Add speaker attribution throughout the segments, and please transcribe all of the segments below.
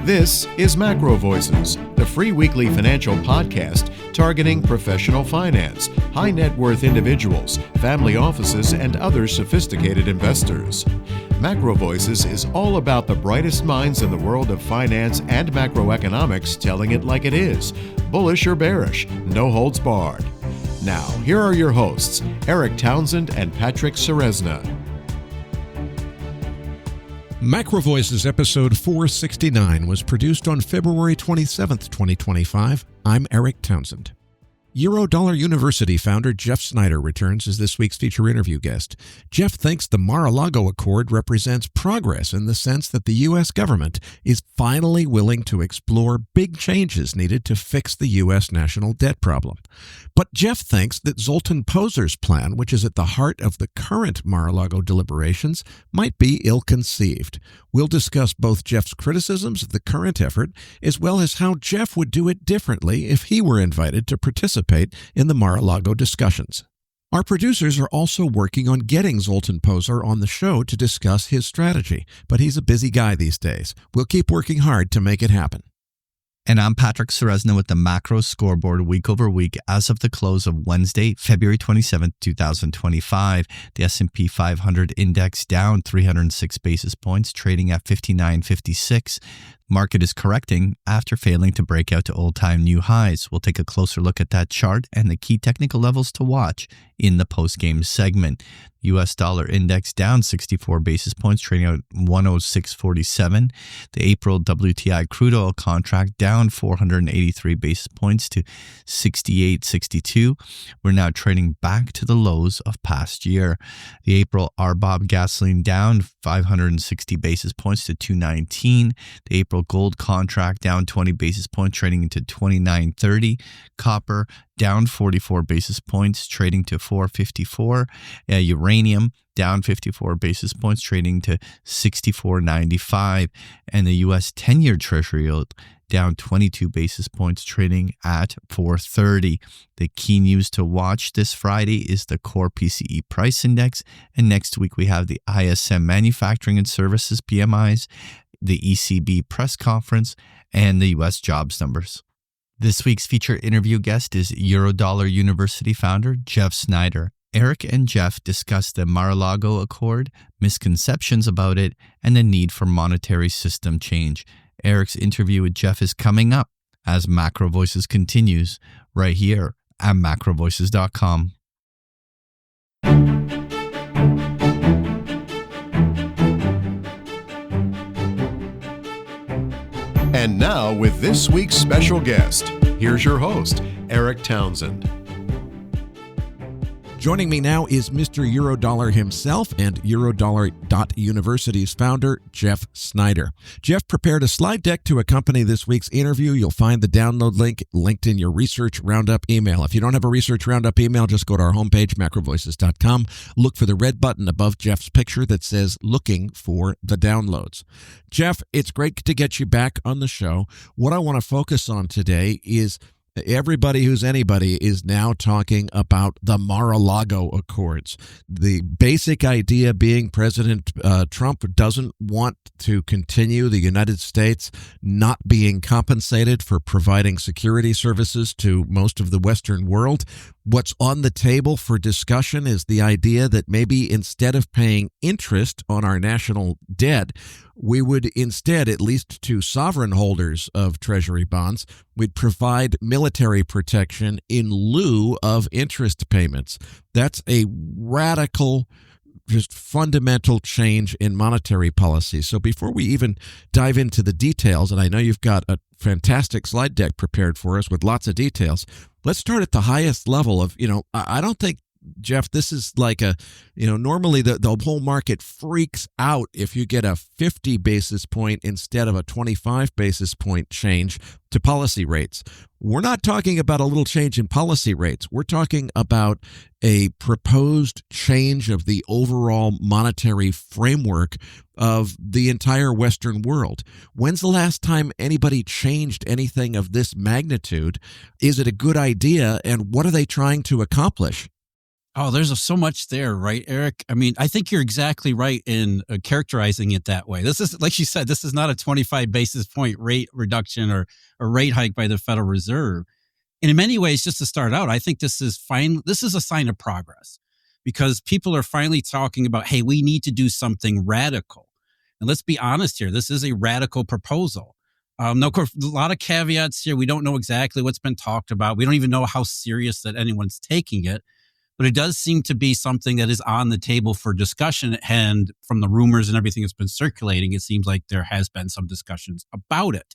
Speaker 1: This is MacroVoices, the free weekly financial podcast targeting professional finance, high net worth individuals, family offices, and other sophisticated investors. MacroVoices is all about the brightest minds in the world of finance and macroeconomics telling it like it is, bullish or bearish, no holds barred. Now, here are your hosts, Eric Townsend and Patrick Serezna.
Speaker 2: MacroVoices episode 469 was produced on February 27, 2025. I'm Eric Townsend. Eurodollar University founder Jeff Snider returns as this week's feature interview guest. Jeff thinks the Mar-a-Lago Accord represents progress in the sense that the U.S. government is finally willing to explore big changes needed to fix the U.S. national debt problem. But Jeff thinks that Zoltan Pozer's plan, which is at the heart of the current Mar-a-Lago deliberations, might be ill-conceived. We'll discuss both Jeff's criticisms of the current effort, as well as how Jeff would do it differently if he were invited to participate in the Mar-a-Lago discussions. Our producers are also working on getting Zoltan Pozer on the show to discuss his strategy, but he's a busy guy these days. We'll keep working hard to make it happen.
Speaker 3: And I'm Patrick Serezna with the Macro Scoreboard week over week as of the close of Wednesday, February 27, 2025. The S&P 500 index down 306 basis points, trading at 59.56. Market is correcting after failing to break out to old-time new highs. We'll take a closer look at that chart and the key technical levels to watch in the post-game segment. U.S. dollar index down 64 basis points, trading at 106.47. The April WTI crude oil contract down 483 basis points to 68.62. We're now trading back to the lows of past year. The April RBOB gasoline down 560 basis points to 219. The April gold contract down 20 basis points, trading into 29.30. Copper down 44 basis points, trading to 454. Uranium down 54 basis points, trading to 64.95. And the U.S. 10-year Treasury yield down 22 basis points, trading at 430. The key news to watch this Friday is the core PCE price index. And next week we have the ISM manufacturing and services PMIs, the ECB press conference, and the U.S. jobs numbers. This week's feature interview guest is Eurodollar University founder Jeff Snider. Eric and Jeff discuss the Mar-a-Lago Accord, misconceptions about it, and the need for monetary system change. Eric's interview with Jeff is coming up as MacroVoices continues right here at MacroVoices.com.
Speaker 1: And now, with this week's special guest, here's your host, Eric Townsend.
Speaker 2: Joining me now is Mr. Eurodollar himself and Eurodollar.University's founder, Jeff Snider. Jeff prepared a slide deck to accompany this week's interview. You'll find the download link linked in your Research Roundup email. If you don't have a Research Roundup email, just go to our homepage, MacroVoices.com. Look for the red button above Jeff's picture that says looking for the downloads. Jeff, it's great to get you back on the show. What I want to focus on today is everybody who's anybody is now talking about the Mar-a-Lago Accords. The basic idea being President Trump doesn't want to continue the United States not being compensated for providing security services to most of the Western world. What's on the table for discussion is the idea that maybe instead of paying interest on our national debt, we would instead, at least to sovereign holders of Treasury bonds, we'd provide military protection in lieu of interest payments. That's a radical, just fundamental change in monetary policy. So before we even dive into the details, and I know you've got a fantastic slide deck prepared for us with lots of details, let's start at the highest level of, I don't think, Jeff, this is like normally the whole market freaks out if you get a 50 basis point instead of a 25 basis point change to policy rates. We're not talking about a little change in policy rates. We're talking about a proposed change of the overall monetary framework of the entire Western world. When's the last time anybody changed anything of this magnitude? Is it a good idea? And what are they trying to accomplish?
Speaker 4: Oh, there's so much there, right, Eric? I mean, I think you're exactly right in characterizing it that way. This is, like you said, this is not a 25 basis point rate reduction or a rate hike by the Federal Reserve. And in many ways, just to start out, I think this is fine. This is a sign of progress because people are finally talking about, hey, we need to do something radical. And let's be honest here. This is a radical proposal. Now, of course, a lot of caveats here. We don't know exactly what's been talked about. We don't even know how serious that anyone's taking it. But it does seem to be something that is on the table for discussion. And from the rumors and everything that's been circulating, it seems like there has been some discussions about it.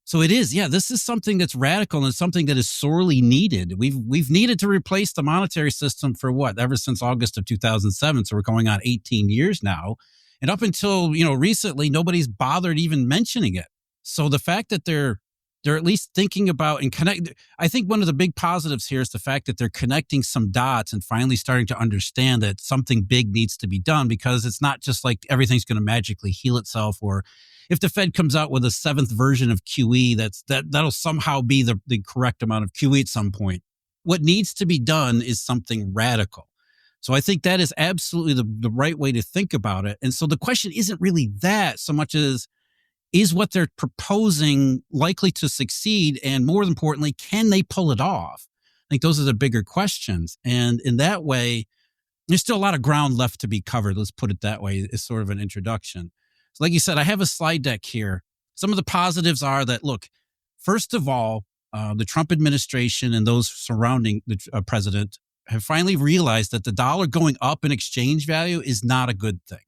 Speaker 4: So it is, this is something that's radical and something that is sorely needed. We've needed to replace the monetary system for ever since August of 2007. So we're going on 18 years now. And up until, recently, nobody's bothered even mentioning it. So the fact that they're at least thinking about and connect. I think one of the big positives here is the fact that they're connecting some dots and finally starting to understand that something big needs to be done, because it's not just like everything's going to magically heal itself, or if the Fed comes out with a 7th version of QE, that'll somehow be the correct amount of QE at some point. What needs to be done is something radical. So I think that is absolutely the right way to think about it. And so the question isn't really that so much as, is what they're proposing likely to succeed? And more importantly, can they pull it off? I think those are the bigger questions. And in that way, there's still a lot of ground left to be covered. Let's put it that way. It's sort of an introduction. So like you said, I have a slide deck here. Some of the positives are that, look, first of all, the Trump administration and those surrounding the president have finally realized that the dollar going up in exchange value is not a good thing.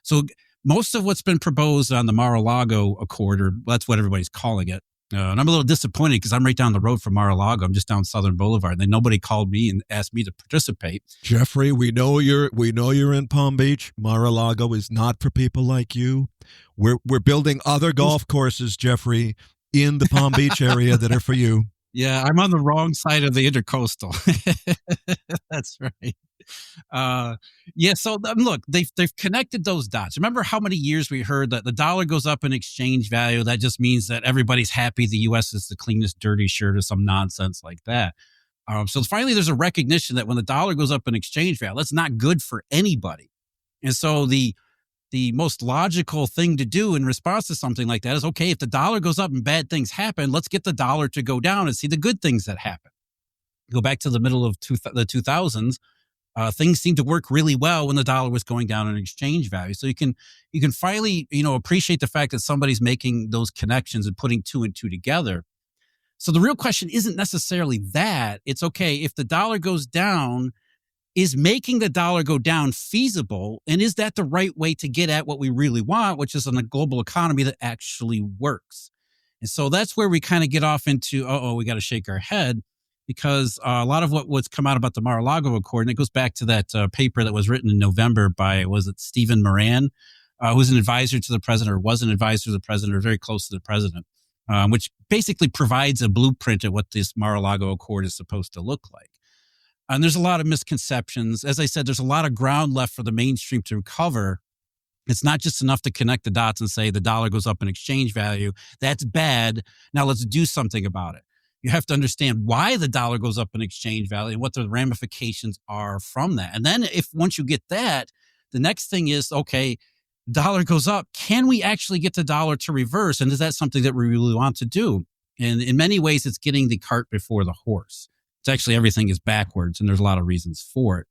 Speaker 4: So most of what's been proposed on the Mar-a-Lago Accord, or that's what everybody's calling it. And I'm a little disappointed because I'm right down the road from Mar-a-Lago. I'm just down Southern Boulevard. And then nobody called me and asked me to participate.
Speaker 2: Jeffrey, we know you're in Palm Beach. Mar-a-Lago is not for people like you. We're building other golf courses, Jeffrey, in the Palm Beach area that are for you.
Speaker 4: Yeah, I'm on the wrong side of the intercoastal. That's right. So look, they've connected those dots. Remember how many years we heard that the dollar goes up in exchange value? That just means that everybody's happy the U.S. is the cleanest dirty shirt or some nonsense like that. So finally, there's a recognition that when the dollar goes up in exchange value, that's not good for anybody. And so the most logical thing to do in response to something like that is, okay, if the dollar goes up and bad things happen, let's get the dollar to go down and see the good things that happen. Go back to the middle of the 2000s. Things seemed to work really well when the dollar was going down in exchange value. So you can finally, appreciate the fact that somebody's making those connections and putting two and two together. So the real question isn't necessarily that. It's, okay, if the dollar goes down, is making the dollar go down feasible? And is that the right way to get at what we really want, which is a global economy that actually works? And so that's where we kind of get off into, we got to shake our head. Because a lot of what's come out about the Mar-a-Lago Accord, and it goes back to that paper that was written in November by, was it Stephen Moran, who's an advisor to the president, or was an advisor to the president, or very close to the president, which basically provides a blueprint of what this Mar-a-Lago Accord is supposed to look like. And there's a lot of misconceptions. As I said, there's a lot of ground left for the mainstream to recover. It's not just enough to connect the dots and say the dollar goes up in exchange value. That's bad. Now let's do something about it. You have to understand why the dollar goes up in exchange value and what the ramifications are from that. And then once you get that, the next thing is, okay, dollar goes up. Can we actually get the dollar to reverse? And is that something that we really want to do? And in many ways, it's getting the cart before the horse. It's actually, everything is backwards, and there's a lot of reasons for it.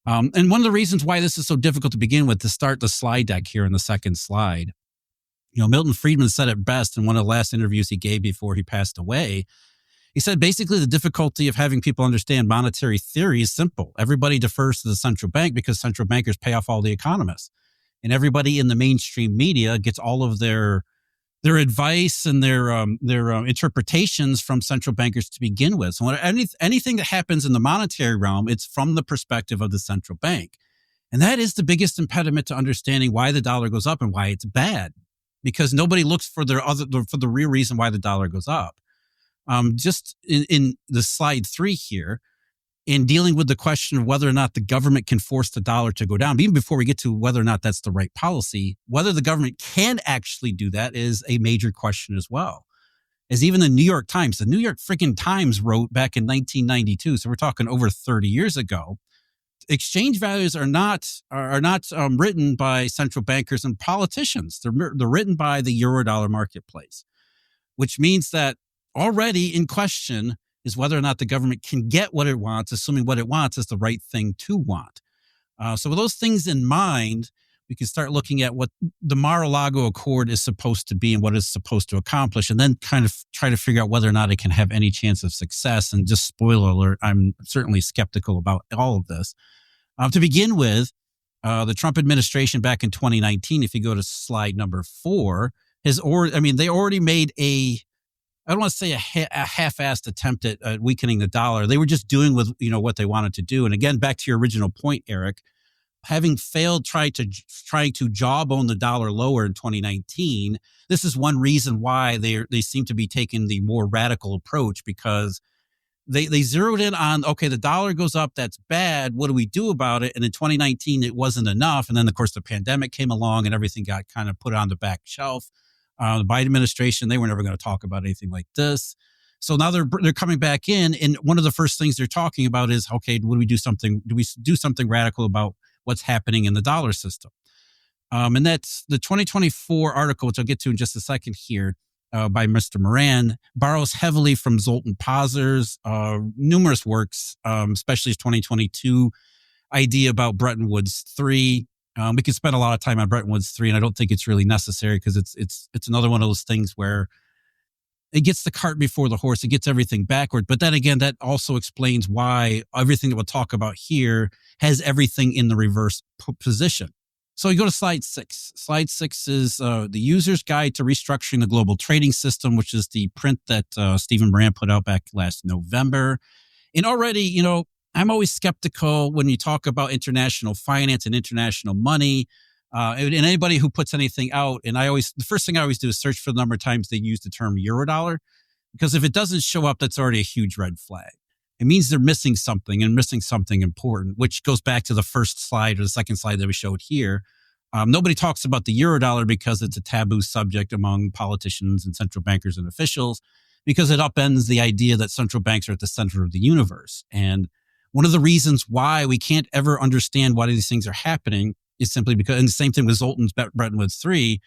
Speaker 4: And one of the reasons why this is so difficult to begin with, to start the slide deck here in the second slide, Milton Friedman said it best in one of the last interviews he gave before he passed away. He said, basically, the difficulty of having people understand monetary theory is simple. Everybody defers to the central bank because central bankers pay off all the economists. And everybody in the mainstream media gets all of their advice and their interpretations from central bankers to begin with. So anything that happens in the monetary realm, it's from the perspective of the central bank. And that is the biggest impediment to understanding why the dollar goes up and why it's bad, because nobody looks for the real reason why the dollar goes up. Just in the slide 3 here, in dealing with the question of whether or not the government can force the dollar to go down, even before we get to whether or not that's the right policy, whether the government can actually do that is a major question as well. As even the New York Times freaking Times wrote back in 1992, so we're talking over 30 years ago, exchange values are not written by central bankers and politicians. They're written by the Eurodollar marketplace, which means that already in question is whether or not the government can get what it wants, assuming what it wants is the right thing to want. So with those things in mind, we can start looking at what the Mar-a-Lago Accord is supposed to be and what it's supposed to accomplish, and then kind of try to figure out whether or not it can have any chance of success. And just spoiler alert, I'm certainly skeptical about all of this. To begin with, the Trump administration back in 2019, if you go to slide number 4, they already made I don't want to say a half-assed attempt at weakening the dollar. They were just doing with what they wanted to do. And again, back to your original point, Eric, having failed trying to jawbone the dollar lower in 2019, this is one reason why they seem to be taking the more radical approach, because they zeroed in on, okay, the dollar goes up, that's bad. What do we do about it? And in 2019, it wasn't enough. And then, of course, the pandemic came along and everything got kind of put on the back shelf. The Biden administration, they were never going to talk about anything like this. So now they're coming back in, and one of the first things they're talking about is, okay, do we do something radical about what's happening in the dollar system? And that's the 2024 article, which I'll get to in just a second here, by Mr. Moran, borrows heavily from Zoltan Pozner's numerous works, especially his 2022 idea about Bretton Woods 3. We could spend a lot of time on Bretton Woods 3, and I don't think it's really necessary, because it's another one of those things where it gets the cart before the horse. It gets everything backward. But then again, that also explains why everything that we'll talk about here has everything in the reverse position. So you go to slide 6. Slide 6 is the User's Guide to Restructuring the Global Trading System, which is the print that Stephen Moran put out back last November. And already, I'm always skeptical when you talk about international finance and international money. And anybody who puts anything out, and the first thing I always do is search for the number of times they use the term Eurodollar, because if it doesn't show up, that's already a huge red flag. It means they're missing something, and missing something important, which goes back to the first slide or the second slide that we showed here. Nobody talks about the Eurodollar because it's a taboo subject among politicians and central bankers and officials, because it upends the idea that central banks are at the center of the universe. And one of the reasons why we can't ever understand why these things are happening is simply because, and the same thing with Zoltan's Bretton Woods 3,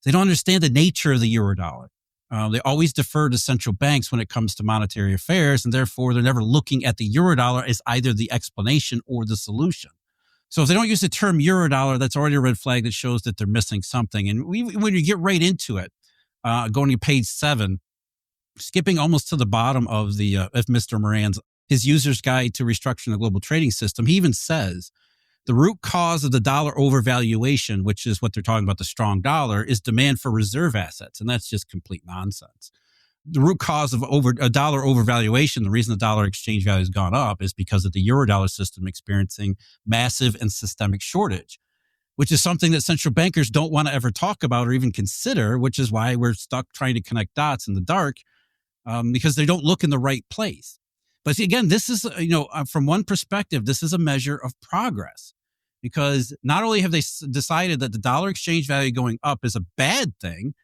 Speaker 4: they don't understand the nature of the Eurodollar. They always defer to central banks when it comes to monetary affairs, and therefore they're never looking at the Eurodollar as either the explanation or the solution. So if they don't use the term Eurodollar, that's already a red flag that shows that they're missing something. And when you get right into it, going to page 7, skipping almost to the bottom of Mr. Moran's, his User's Guide to Restructuring the Global Trading System, he even says, the root cause of the dollar overvaluation, which is what they're talking about, the strong dollar, is demand for reserve assets. And that's just complete nonsense. The root cause of a dollar overvaluation, the reason the dollar exchange value has gone up, is because of the Eurodollar system experiencing massive and systemic shortage, which is something that central bankers don't want to ever talk about or even consider, which is why we're stuck trying to connect dots in the dark, because they don't look in the right place. But again, this is, from one perspective, this is a measure of progress. Because not only have they decided that the dollar exchange value going up is a bad thing,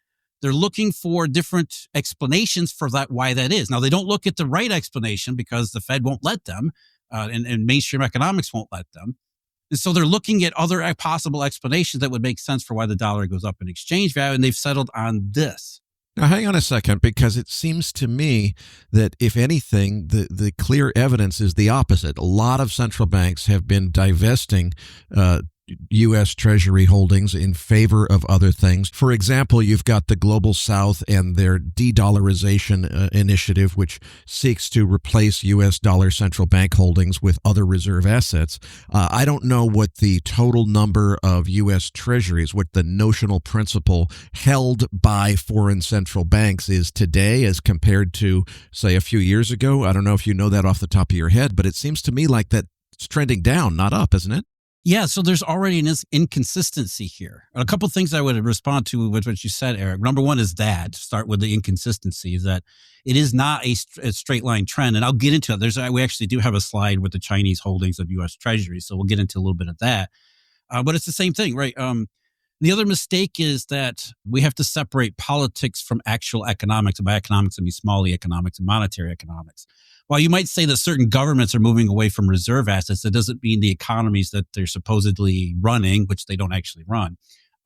Speaker 4: they're looking for different explanations for that, why that is. Now, they don't look at the right explanation because the Fed won't let them, and mainstream economics won't let them. And so they're looking at other possible explanations that would make sense for why the dollar goes up in exchange value, and they've settled on this.
Speaker 2: Now, hang on a second, because it seems to me that, if anything, the clear evidence is the opposite. A lot of central banks have been divesting U.S. Treasury holdings in favor of other things. For example, you've got the Global South and their de-dollarization initiative, which seeks to replace U.S. dollar central bank holdings with other reserve assets. I don't know what the total number of U.S. Treasuries, what the notional principal held by foreign central banks is today as compared to, say, a few years ago. I don't know if you know that off the top of your head, but it seems to me like that's trending down, not up, isn't it?
Speaker 4: Yeah, so there's already an inconsistency here. A couple of things I would respond to with what you said, Eric. Number one is that, start with the inconsistency, is that it is not a straight line trend. And I'll get into it. We actually do have a slide with the Chinese holdings of U.S. Treasury, so we'll get into a little bit of that. But it's the same thing, right? The other mistake is that we have to separate politics from actual economics. And by economics, I mean small e economics and monetary economics. While you might say that certain governments are moving away from reserve assets, that doesn't mean the economies that they're supposedly running, which they don't actually run,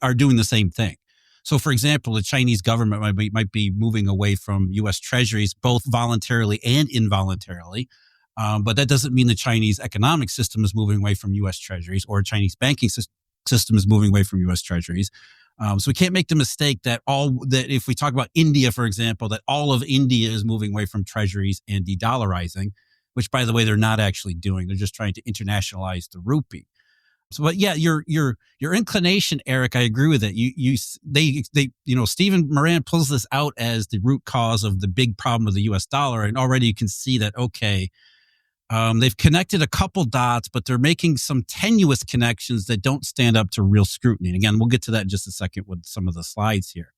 Speaker 4: are doing the same thing. So, for example, the Chinese government might be moving away from U.S. treasuries, both voluntarily and involuntarily. But that doesn't mean the Chinese economic system is moving away from U.S. treasuries, or Chinese banking system is moving away from U.S. treasuries. So we can't make the mistake that if we talk about India, for example, that all of India is moving away from treasuries and de-dollarizing, which, by the way, they're not actually doing. They're just trying to internationalize the rupee. So, but yeah, your inclination, Eric, I agree with it. Stephen Moran pulls this out as the root cause of the big problem of the U.S. dollar, and already you can see that they've connected a couple dots, but they're making some tenuous connections that don't stand up to real scrutiny. And again, we'll get to that in just a second with some of the slides here.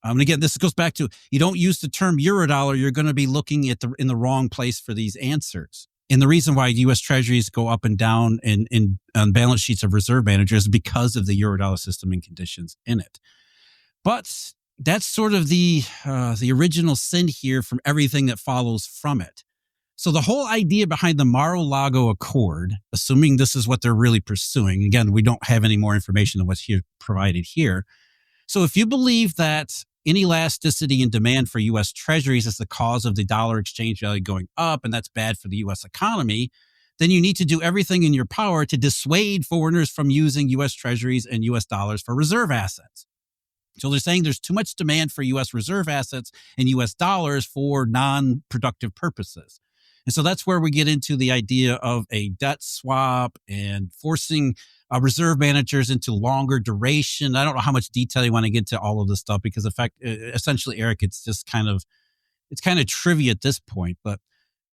Speaker 4: And again, this goes back to, you don't use the term Eurodollar, you're going to be looking at in the wrong place for these answers. And the reason why U.S. treasuries go up and down on balance sheets of reserve managers is because of the Eurodollar system and conditions in it. But that's sort of the original sin here from everything that follows from it. So the whole idea behind the Mar-a-Lago Accord, assuming this is what they're really pursuing, again, we don't have any more information than what's here provided here. So if you believe that inelasticity in demand for U.S. treasuries is the cause of the dollar exchange value going up, and that's bad for the U.S. economy, then you need to do everything in your power to dissuade foreigners from using U.S. treasuries and U.S. dollars for reserve assets. So they're saying there's too much demand for U.S. reserve assets and U.S. dollars for non-productive purposes. And so that's where we get into the idea of a debt swap and forcing reserve managers into longer duration. I don't know how much detail you want to get into all of this stuff because, essentially, Eric, it's just kind of trivia at this point. But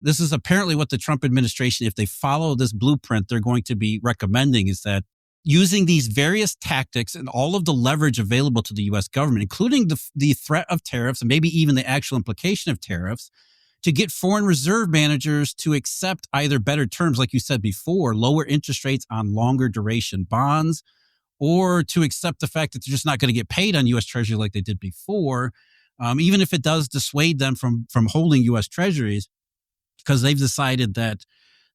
Speaker 4: this is apparently what the Trump administration, if they follow this blueprint, they're going to be recommending, is that using these various tactics and all of the leverage available to the U.S. government, including the threat of tariffs and maybe even the actual implication of tariffs, to get foreign reserve managers to accept either better terms, like you said before, lower interest rates on longer duration bonds, or to accept the fact that they're just not going to get paid on U.S. Treasury like they did before, even if it does dissuade them from holding U.S. Treasuries, because they've decided that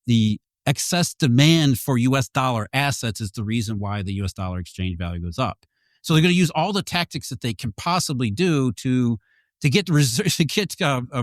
Speaker 4: the excess demand for U.S. dollar assets is the reason why the U.S. dollar exchange value goes up. So they're going to use all the tactics that they can possibly do to get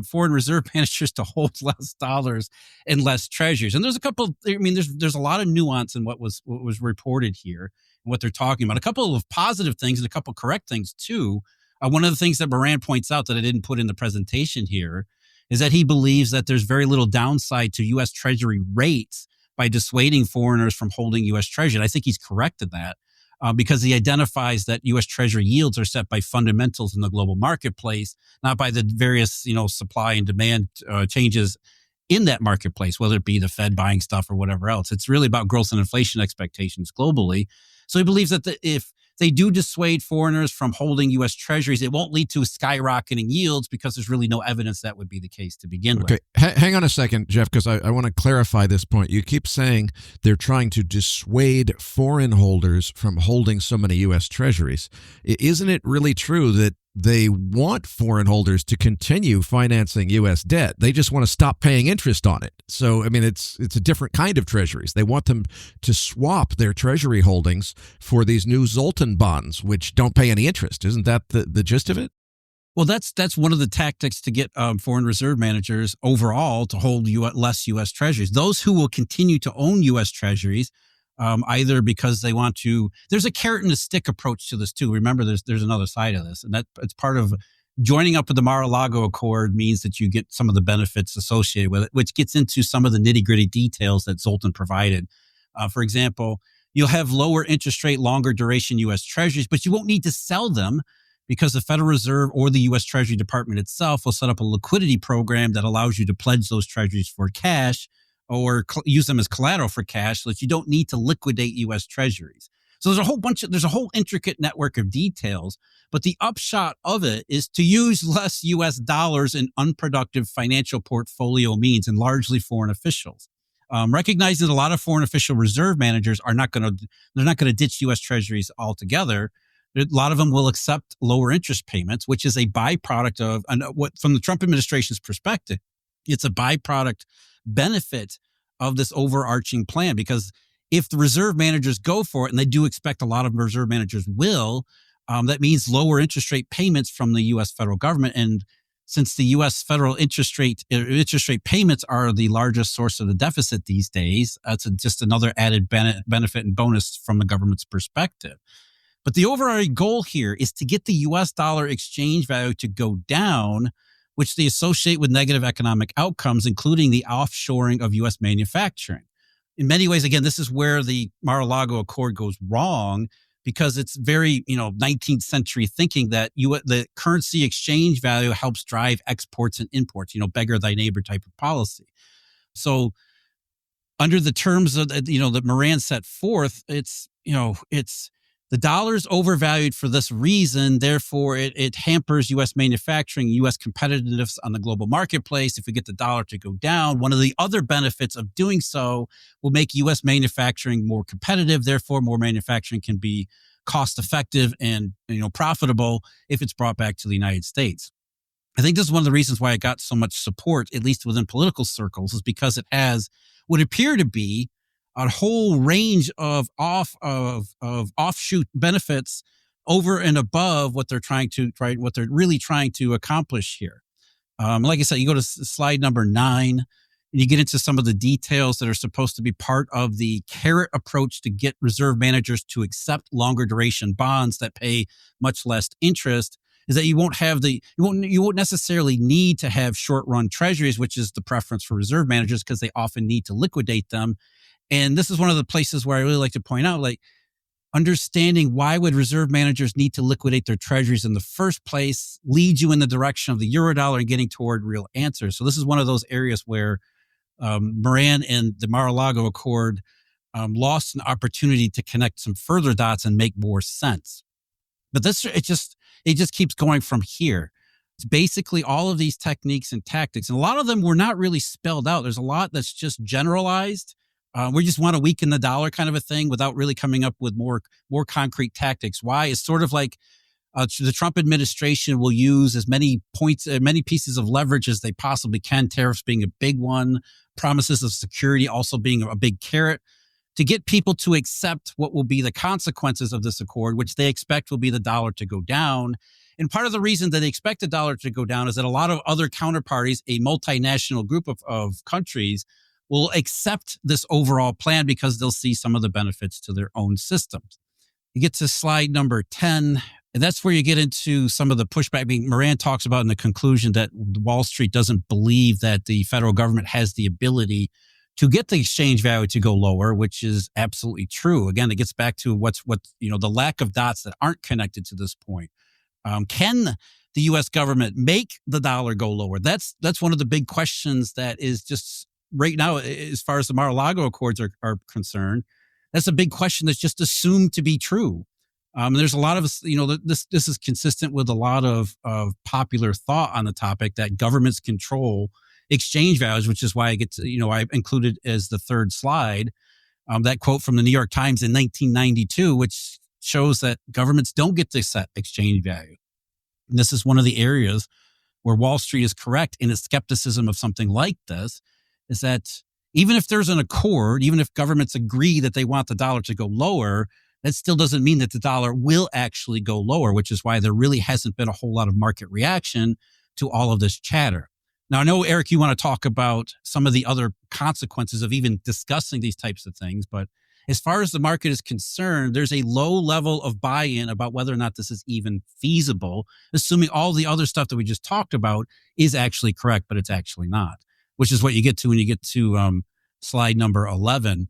Speaker 4: foreign reserve managers to hold less dollars and less treasuries. And there's a couple. There's a lot of nuance in what was reported here and what they're talking about. A couple of positive things and a couple of correct things too. One of the things that Moran points out that I didn't put in the presentation here is that he believes that there's very little downside to U.S. Treasury rates by dissuading foreigners from holding U.S. Treasury. And I think he's correct in that. Because he identifies that U.S. Treasury yields are set by fundamentals in the global marketplace, not by the various, supply and demand changes in that marketplace, whether it be the Fed buying stuff or whatever else. It's really about growth and inflation expectations globally. So he believes that if they do dissuade foreigners from holding U.S. Treasuries, it won't lead to skyrocketing yields because there's really no evidence that would be the case to begin with.
Speaker 2: Okay, hang on a second, Jeff, because I want to clarify this point. You keep saying they're trying to dissuade foreign holders from holding so many U.S. Treasuries. Isn't it really true that they want foreign holders to continue financing U.S. debt? They just want to stop paying interest on it. So, it's a different kind of treasuries. They want them to swap their treasury holdings for these new Zoltan bonds, which don't pay any interest. Isn't that the gist of it?
Speaker 4: Well, that's one of the tactics to get foreign reserve managers overall to hold less U.S. treasuries. Those who will continue to own U.S. treasuries, either because they want to, there's a carrot and a stick approach to this too. Remember, there's another side of this, and that it's part of joining up with the Mar-a-Lago Accord means that you get some of the benefits associated with it, which gets into some of the nitty-gritty details that Zoltan provided. For example, you'll have lower interest rate, longer duration U.S. treasuries, but you won't need to sell them because the Federal Reserve or the U.S. Treasury Department itself will set up a liquidity program that allows you to pledge those treasuries for cash or use them as collateral for cash so that you don't need to liquidate U.S. treasuries. So there's a whole intricate network of details, but the upshot of it is to use less U.S. dollars in unproductive financial portfolio means, and largely foreign officials. Recognizing that a lot of foreign official reserve managers they're not going to ditch U.S. treasuries altogether. A lot of them will accept lower interest payments, which is a byproduct of, and what from the Trump administration's perspective, it's a byproduct benefit of this overarching plan. Because if the reserve managers go for it, and they do expect a lot of reserve managers will, that means lower interest rate payments from the U.S. federal government. And since the U.S. federal interest rate payments are the largest source of the deficit these days, that's just another added benefit and bonus from the government's perspective. But the overriding goal here is to get the U.S. dollar exchange value to go down, which they associate with negative economic outcomes, including the offshoring of U.S. manufacturing. In many ways, again, this is where the Mar-a-Lago Accord goes wrong, because it's very, 19th century thinking that the currency exchange value helps drive exports and imports, beggar thy neighbor type of policy. So under the terms of, that Moran set forth, it's the dollar's overvalued for this reason. Therefore, it hampers U.S. manufacturing, U.S. competitiveness on the global marketplace. If we get the dollar to go down, one of the other benefits of doing so will make U.S. manufacturing more competitive. Therefore, more manufacturing can be cost effective and profitable if it's brought back to the United States. I think this is one of the reasons why it got so much support, at least within political circles, is because it has what appear to be a whole range of offshoot benefits over and above what they're really trying to accomplish here. Like I said, you go to slide number 9, and you get into some of the details that are supposed to be part of the carrot approach to get reserve managers to accept longer duration bonds that pay much less interest. Is that you won't necessarily need to have short run treasuries, which is the preference for reserve managers because they often need to liquidate them. And this is one of the places where I really like to point out, understanding why would reserve managers need to liquidate their treasuries in the first place leads you in the direction of the Eurodollar and getting toward real answers. So this is one of those areas where Moran and the Mar-a-Lago Accord lost an opportunity to connect some further dots and make more sense. But it just keeps going from here. It's basically all of these techniques and tactics, and a lot of them were not really spelled out. There's a lot that's just generalized. We just want to weaken the dollar kind of a thing without really coming up with more concrete tactics. Why? It's sort of like the Trump administration will use as many pieces of leverage as they possibly can, tariffs being a big one, promises of security also being a big carrot, to get people to accept what will be the consequences of this accord, which they expect will be the dollar to go down. And part of the reason that they expect the dollar to go down is that a lot of other counterparties, a multinational group of countries, will accept this overall plan because they'll see some of the benefits to their own systems. You get to slide number 10, and that's where you get into some of the pushback. I mean, Moran talks about in the conclusion that Wall Street doesn't believe that the federal government has the ability to get the exchange value to go lower, which is absolutely true. Again, it gets back to what's the lack of dots that aren't connected to this point. Can the U.S. government make the dollar go lower? That's one of the big questions that is just right now, as far as the Mar-a-Lago Accords are concerned. That's a big question that's just assumed to be true. There's a lot of, this is consistent with a lot of popular thought on the topic that governments control exchange values, which is why I included as the third slide that quote from the New York Times in 1992, which shows that governments don't get to set exchange value. And this is one of the areas where Wall Street is correct in its skepticism of something like this, is that even if there's an accord, even if governments agree that they want the dollar to go lower, that still doesn't mean that the dollar will actually go lower, which is why there really hasn't been a whole lot of market reaction to all of this chatter. Now, I know, Eric, you want to talk about some of the other consequences of even discussing these types of things, but as far as the market is concerned, there's a low level of buy-in about whether or not this is even feasible, assuming all the other stuff that we just talked about is actually correct, but it's actually not, which is what you get to when you get to slide number 11.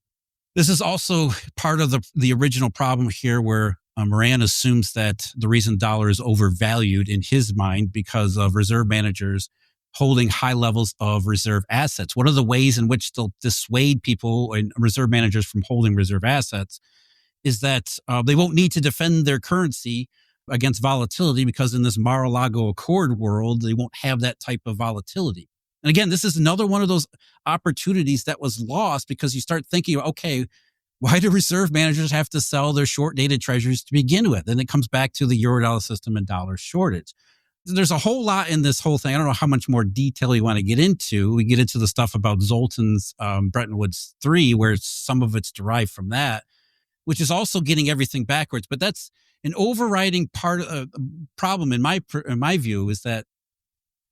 Speaker 4: This is also part of the original problem here where Moran assumes that the reason dollar is overvalued in his mind because of reserve managers holding high levels of reserve assets. What are the ways in which they'll dissuade people and reserve managers from holding reserve assets is that they won't need to defend their currency against volatility because in this Mar-a-Lago Accord world, they won't have that type of volatility. And again, this is another one of those opportunities that was lost because you start thinking, okay, Why do reserve managers have to sell their short-dated treasuries to begin with? And it comes back to the Eurodollar system and dollar shortage. There's a whole lot in this whole thing. I don't know how much more detail you want to get into. We get into the stuff about Zoltan's Bretton Woods 3, where some of it's derived from that, which is also getting everything backwards. But that's an overriding problem in my view, is that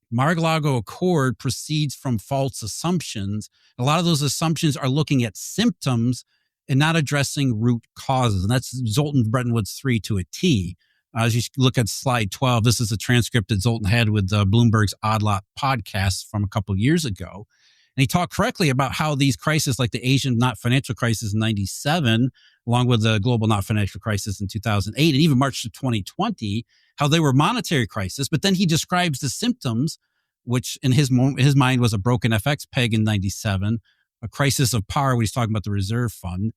Speaker 4: Mar-a-Lago Accord proceeds from false assumptions. A lot of those assumptions are looking at symptoms and not addressing root causes. And that's Zoltan's Bretton Woods 3 to a T. As you look at slide 12, this is a transcript that Zoltan had with Bloomberg's Odd Lot podcast from a couple of years ago. And he talked correctly about how these crises, like the Asian not financial crisis in 97, along with the global not financial crisis in 2008, and even March of 2020, how they were monetary crisis. But then he describes the symptoms, which in his mind was a broken FX peg in 97, a crisis of power when he's talking about the reserve fund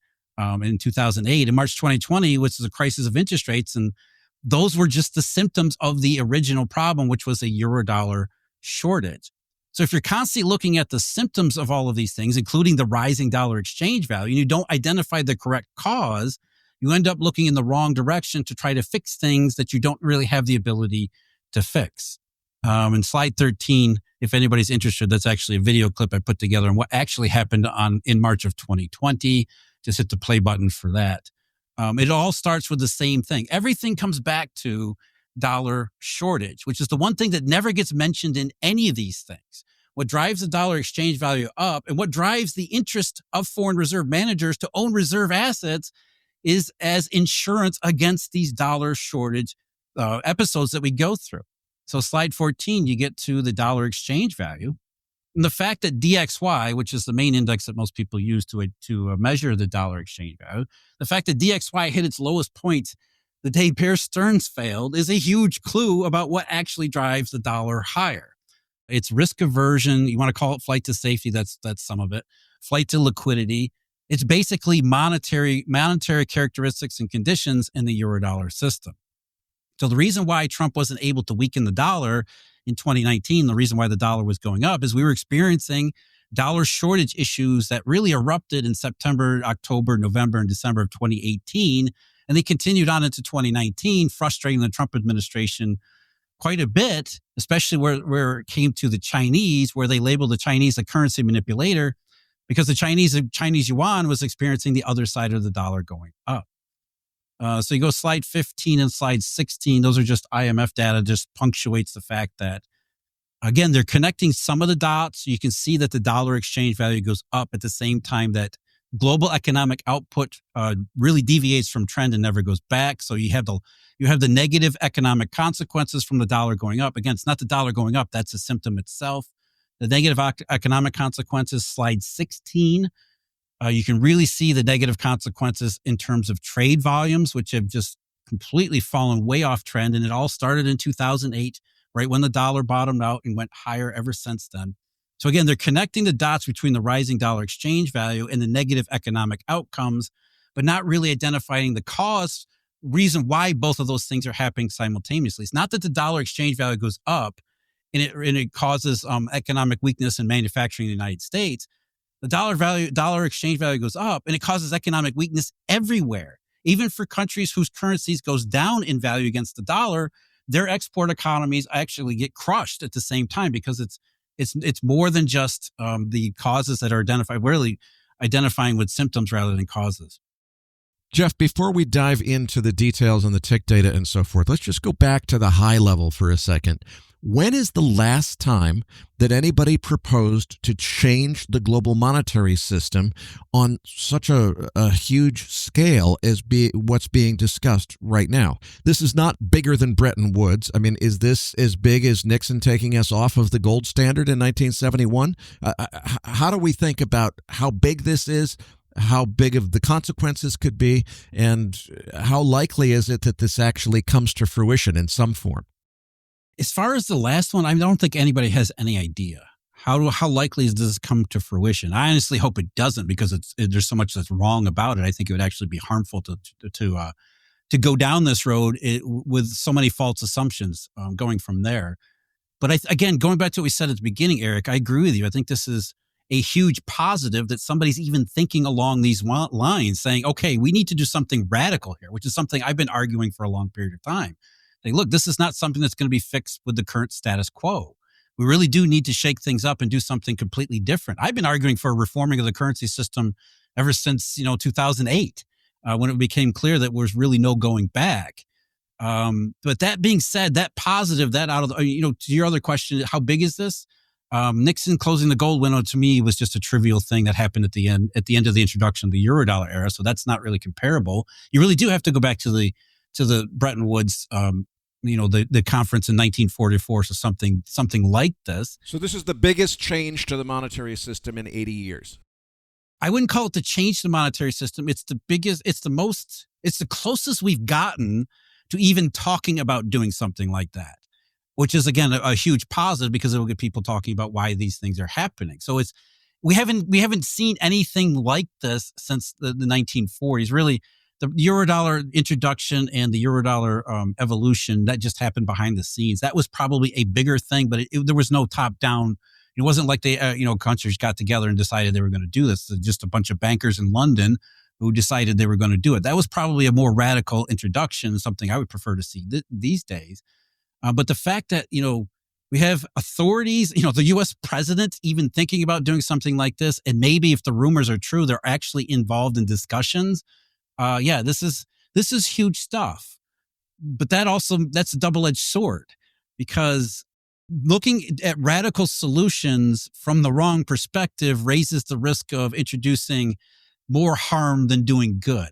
Speaker 4: in 2008, and March 2020, which is a crisis of interest rates. And those were just the symptoms of the original problem, which was a Eurodollar shortage. So if you're constantly looking at the symptoms of all of these things, including the rising dollar exchange value, and you don't identify the correct cause, you end up looking in the wrong direction to try to fix things that you don't really have the ability to fix. In slide 13, if anybody's interested, that's actually a video clip I put together on what actually happened in March of 2020. Just hit the play button for that. It all starts with the same thing. Everything comes back to dollar shortage, which is the one thing that never gets mentioned in any of these things. What drives the dollar exchange value up and what drives the interest of foreign reserve managers to own reserve assets is as insurance against these dollar shortage episodes that we go through. So slide 14, you get to the dollar exchange value. And the fact that DXY, which is the main index that most people use to measure the dollar exchange value, the fact that DXY hit its lowest point the day Bear Stearns failed is a huge clue about what actually drives the dollar higher. It's risk aversion. You want to call it flight to safety. That's some of it. Flight to liquidity. It's basically monetary characteristics and conditions in the Eurodollar system. So the reason why Trump wasn't able to weaken the dollar in 2019, the reason why the dollar was going up is we were experiencing dollar shortage issues that really erupted in September, October, November, and December of 2018. And they continued on into 2019, frustrating the Trump administration quite a bit, especially where it came to the Chinese, where they labeled the Chinese a currency manipulator because the Chinese yuan was experiencing the other side of the dollar going up. So you go slide 15 and slide 16. Those are just IMF data, just punctuates the fact that, again, they're connecting some of the dots. You can see that the dollar exchange value goes up at the same time that global economic output really deviates from trend and never goes back. So you have the negative economic consequences from the dollar going up. Again, it's not the dollar going up. That's a symptom itself. The negative economic consequences, slide 16. You can really see the negative consequences in terms of trade volumes, which have just completely fallen way off trend. And it all started in 2008, right when the dollar bottomed out and went higher ever since then. So again, they're connecting the dots between the rising dollar exchange value and the negative economic outcomes, but not really identifying the reason why both of those things are happening simultaneously. It's not that the dollar exchange value goes up and it causes economic weakness in manufacturing in the United States. The dollar exchange value goes up and it causes economic weakness everywhere. Even for countries whose currencies goes down in value against the dollar, their export economies actually get crushed at the same time because it's more than just the causes that are identified. We're really identifying with symptoms rather than causes.
Speaker 2: Jeff, before we dive into the details on the tick data and so forth, let's just go back to the high level for a second. When is the last time that anybody proposed to change the global monetary system on such a huge scale as what's being discussed right now? This is not bigger than Bretton Woods. I mean, is this as big as Nixon taking us off of the gold standard in 1971? How do we think about how big this is, how big of the consequences could be, and how likely is it that this actually comes to fruition in some form?
Speaker 4: As far as the last one, I don't think anybody has any idea. How likely does this come to fruition? I honestly hope it doesn't because there's so much that's wrong about it. I think it would actually be harmful to go down this road with so many false assumptions going from there. But again, going back to what we said at the beginning, Eric, I agree with you. I think this is a huge positive that somebody's even thinking along these lines, saying, okay, we need to do something radical here, which is something I've been arguing for a long period of time. Like, look, this is not something that's going to be fixed with the current status quo. We really do need to shake things up and do something completely different. I've been arguing for a reforming of the currency system ever since 2008, when it became clear that there was really no going back. But that being said, that positive, that out of the, to your other question, how big is this? Nixon closing the gold window to me was just a trivial thing that happened at the end of the introduction of the Eurodollar era. So that's not really comparable. You really do have to go back to the Bretton Woods, the conference in 1944. So something like this.
Speaker 2: So this is the biggest change to the monetary system in 80 years.
Speaker 4: I wouldn't call it the change to the monetary system. It's the biggest, it's the closest we've gotten to even talking about doing something like that, which is, again, a huge positive because it will get people talking about why these things are happening. So we haven't seen anything like this since the 1940s. Really, the Eurodollar introduction and the Eurodollar evolution, that just happened behind the scenes. That was probably a bigger thing, but there was no top down. It wasn't like they, countries got together and decided they were going to do this. Just a bunch of bankers in London who decided they were going to do it. That was probably a more radical introduction, something I would prefer to see these days. But the fact that, we have authorities, the U.S. president even thinking about doing something like this, and maybe if the rumors are true, they're actually involved in discussions. This is huge stuff. But that's a double-edged sword, because looking at radical solutions from the wrong perspective raises the risk of introducing more harm than doing good.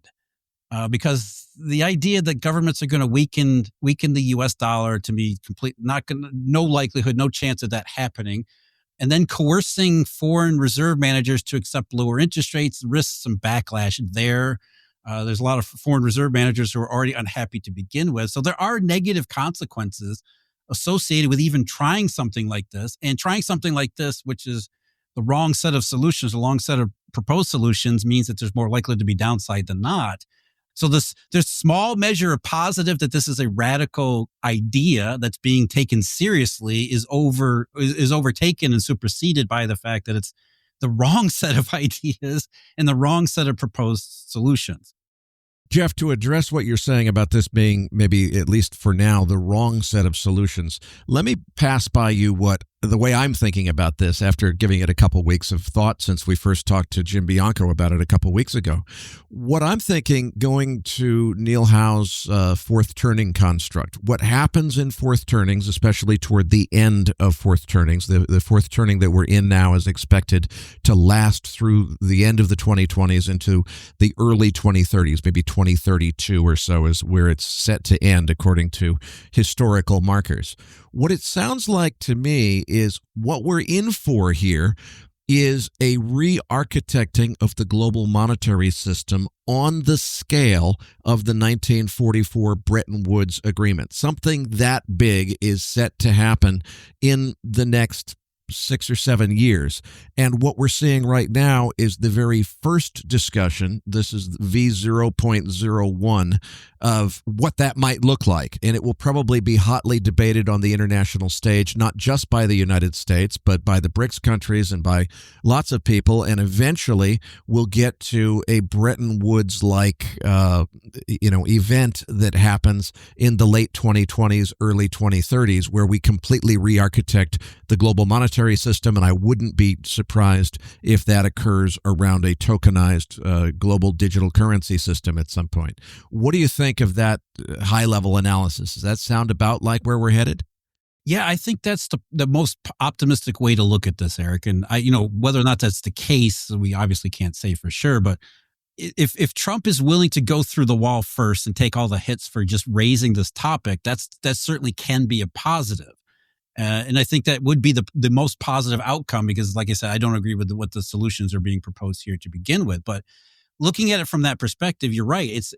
Speaker 4: Because the idea that governments are going to weaken the U.S. dollar to be no likelihood, no chance of that happening, and then coercing foreign reserve managers to accept lower interest rates risks some backlash there. There's a lot of foreign reserve managers who are already unhappy to begin with. So there are negative consequences associated with even trying something like this, and trying something like this, which is the wrong set of solutions, the wrong set of proposed solutions, means that there's more likely to be downside than not. So there's small measure of positive that this is a radical idea that's being taken seriously is overtaken and superseded by the fact that it's the wrong set of ideas and the wrong set of proposed solutions.
Speaker 2: Jeff, to address what you're saying about this being maybe, at least for now, the wrong set of solutions, let me pass by you the way I'm thinking about this after giving it a couple weeks of thought since we first talked to Jim Bianco about it a couple weeks ago. What I'm thinking, going to Neil Howe's fourth turning construct, what happens in fourth turnings, especially toward the end of fourth turnings, the fourth turning that we're in now is expected to last through the end of the 2020s into the early 2030s, maybe 2032 or so is where it's set to end according to historical markers. What it sounds like to me is what we're in for here is a re-architecting of the global monetary system on the scale of the 1944 Bretton Woods Agreement. Something that big is set to happen in the next 6 or 7 years. And what we're seeing right now is the very first discussion. This is V0.01 of what that might look like. And it will probably be hotly debated on the international stage, not just by the United States, but by the BRICS countries and by lots of people. And eventually we'll get to a Bretton Woods-like, event that happens in the late 2020s, early 2030s, where we completely re-architect the global monetary system. And I wouldn't be surprised if that occurs around a tokenized global digital currency system at some point. What do you think of that high-level analysis? Does that sound about like where we're headed?
Speaker 4: Yeah, I think that's the most optimistic way to look at this, Eric. And whether or not that's the case, we obviously can't say for sure. But if Trump is willing to go through the wall first and take all the hits for just raising this topic, that certainly can be a positive. And I think that would be the most positive outcome because, like I said, I don't agree with what the solutions are being proposed here to begin with. But looking at it from that perspective, you're right. It's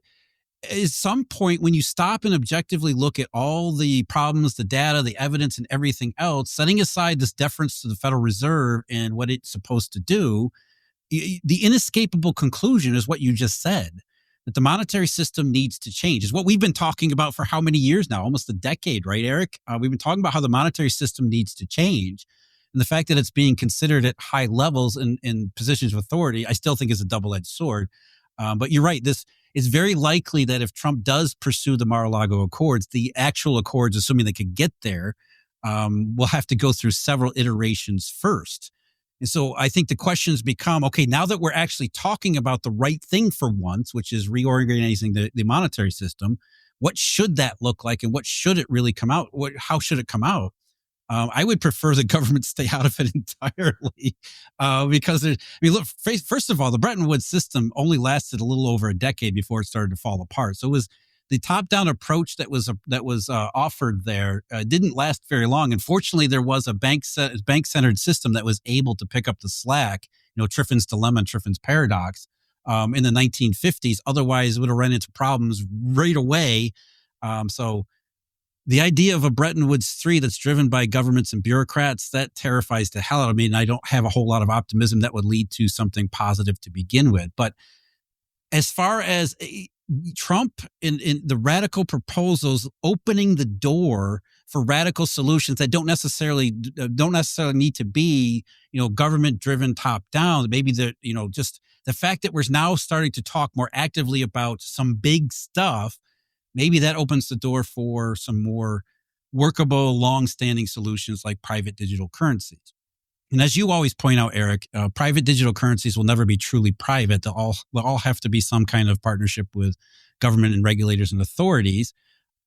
Speaker 4: at some point when you stop and objectively look at all the problems, the data, the evidence, and everything else, setting aside this deference to the Federal Reserve and what it's supposed to do, the inescapable conclusion is what you just said, that the monetary system needs to change. Is what we've been talking about for how many years now? Almost a decade, right, Eric? We've been talking about how the monetary system needs to change. And the fact that it's being considered at high levels in positions of authority, I still think is a double-edged sword. But you're right. This is very likely that if Trump does pursue the Mar-a-Lago Accords, the actual accords, assuming they could get there, will have to go through several iterations first. And so I think the questions become, okay, now that we're actually talking about the right thing for once, which is reorganizing the monetary system, what should that look like and what should it really come out? How should it come out? I would prefer the government stay out of it entirely because look, first of all, the Bretton Woods system only lasted a little over a decade before it started to fall apart. So it was the top-down approach that was offered there didn't last very long. Unfortunately, there was a bank-centered system that was able to pick up the slack. Triffin's dilemma and Triffin's paradox in the 1950s. Otherwise, it would have run into problems right away. So the idea of a Bretton Woods 3 that's driven by governments and bureaucrats, that terrifies the hell out of me. And I don't have a whole lot of optimism that would lead to something positive to begin with. But as far as Trump in the radical proposals opening the door for radical solutions that don't necessarily need to be, government driven top down, maybe just the fact that we're now starting to talk more actively about some big stuff, maybe that opens the door for some more workable, long-standing solutions like private digital currencies. And as you always point out, Eric, private digital currencies will never be truly private. They'll all have to be some kind of partnership with government and regulators and authorities.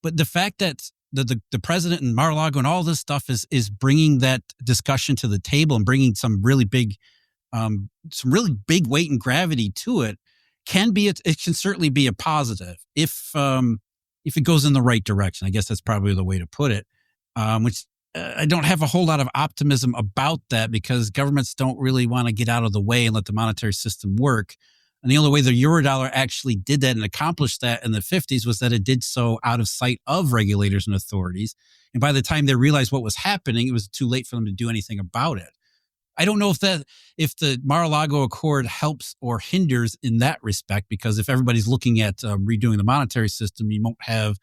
Speaker 4: But the fact that the president and Mar-a-Lago and all this stuff is bringing that discussion to the table and bringing some really big weight and gravity to it it can certainly be a positive if it goes in the right direction. I guess that's probably the way to put it, which I don't have a whole lot of optimism about that because governments don't really want to get out of the way and let the monetary system work. And the only way the Eurodollar actually did that and accomplished that in the 50s was that it did so out of sight of regulators and authorities. And by the time they realized what was happening, it was too late for them to do anything about it. I don't know if the Mar-a-Lago Accord helps or hinders in that respect, because if everybody's looking at redoing the monetary system, you won't have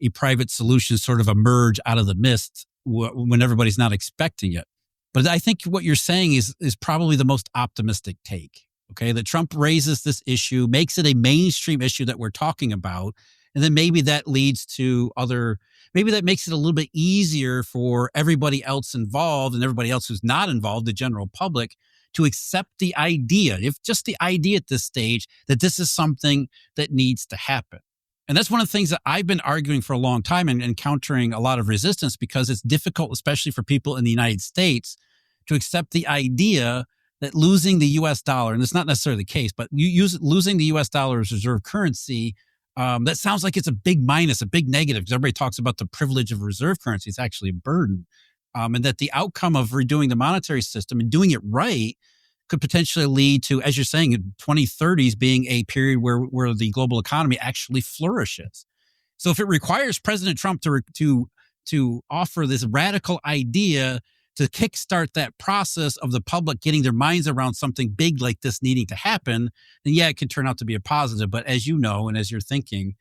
Speaker 4: a private solution sort of emerge out of the mist when everybody's not expecting it. But I think what you're saying is probably the most optimistic take. Okay, that Trump raises this issue, makes it a mainstream issue that we're talking about, and then maybe that leads to maybe that makes it a little bit easier for everybody else involved and everybody else who's not involved, the general public, to accept the idea, if just the idea at this stage, that this is something that needs to happen. And that's one of the things that I've been arguing for a long time and encountering a lot of resistance because it's difficult, especially for people in the United States, to accept the idea that losing the U.S. dollar, and it's not necessarily the case, but losing the U.S. dollar as reserve currency, that sounds like it's a big minus, a big negative, because everybody talks about the privilege of reserve currency. It's actually a burden. And that the outcome of redoing the monetary system and doing it right could potentially lead to, as you're saying, 2030s being a period where the global economy actually flourishes. So if it requires President Trump to offer this radical idea to kickstart that process of the public getting their minds around something big like this needing to happen, then yeah, it can turn out to be a positive. But as you know, and as you're thinking,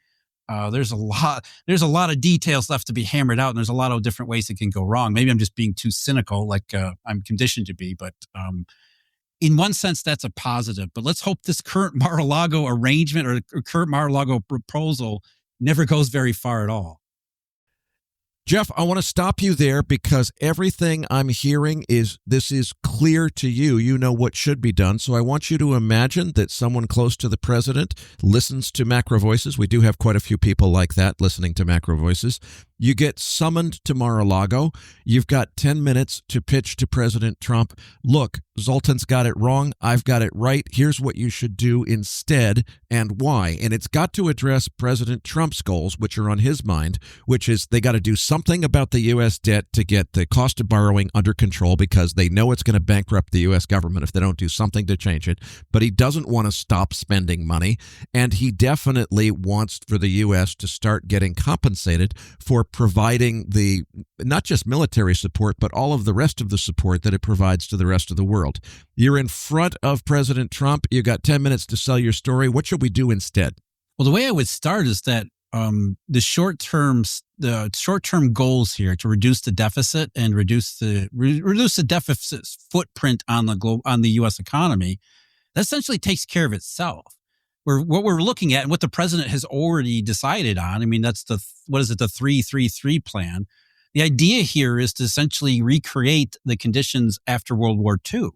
Speaker 4: there's a lot of details left to be hammered out, and there's a lot of different ways it can go wrong. Maybe I'm just being too cynical, like I'm conditioned to be. But in one sense, that's a positive. But let's hope this current Mar-a-Lago arrangement or current Mar-a-Lago proposal never goes very far at all.
Speaker 2: Jeff, I want to stop you there because everything I'm hearing is this is clear to you. You know what should be done. So I want you to imagine that someone close to the president listens to MacroVoices. We do have quite a few people like that listening to MacroVoices. You get summoned to Mar-a-Lago. You've got 10 minutes to pitch to President Trump. Look, Zoltan's got it wrong. I've got it right. Here's what you should do instead and why. And it's got to address President Trump's goals, which are on his mind, which is they got to do something about the U.S. debt to get the cost of borrowing under control because they know it's going to bankrupt the U.S. government if they don't do something to change it. But he doesn't want to stop spending money. And he definitely wants for the U.S. to start getting compensated for providing the not just military support, but all of the rest of the support that it provides to the rest of the world. You're in front of President Trump. You got 10 minutes to sell your story. What should we do instead?
Speaker 4: Well, the way I would start is that the short-term goals here to reduce the deficit and reduce the deficit footprint on the U.S. economy, that essentially takes care of itself. What we're looking at and what the president has already decided on, I mean, that's the 3-3-3 plan. The idea here is to essentially recreate the conditions after World War II.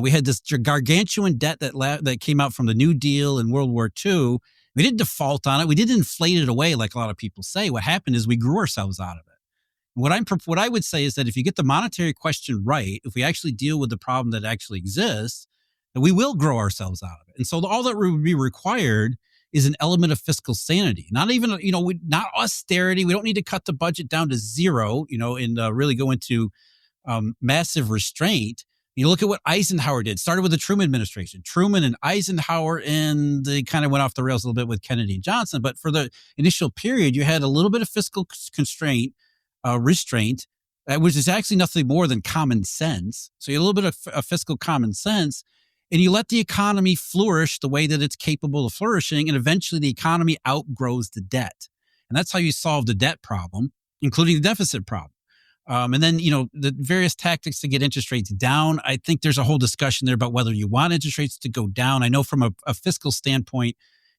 Speaker 4: We had this gargantuan debt that came out from the New Deal and World War II. We didn't default on it. We didn't inflate it away like a lot of people say. What happened is we grew ourselves out of it. What I would say is that if you get the monetary question right, if we actually deal with the problem that actually exists, then we will grow ourselves out of it. And so all that would be required is an element of fiscal sanity. Not even, not austerity. We don't need to cut the budget down to zero, and really go into massive restraint. You look at what Eisenhower did. Started with the Truman administration. Truman and Eisenhower, and they kind of went off the rails a little bit with Kennedy and Johnson. But for the initial period, you had a little bit of fiscal restraint, which is actually nothing more than common sense. So you had a little bit of fiscal common sense, and you let the economy flourish the way that it's capable of flourishing, and eventually the economy outgrows the debt. And that's how you solve the debt problem, including the deficit problem. And then, the various tactics to get interest rates down. I think there's a whole discussion there about whether you want interest rates to go down. I know from a fiscal standpoint,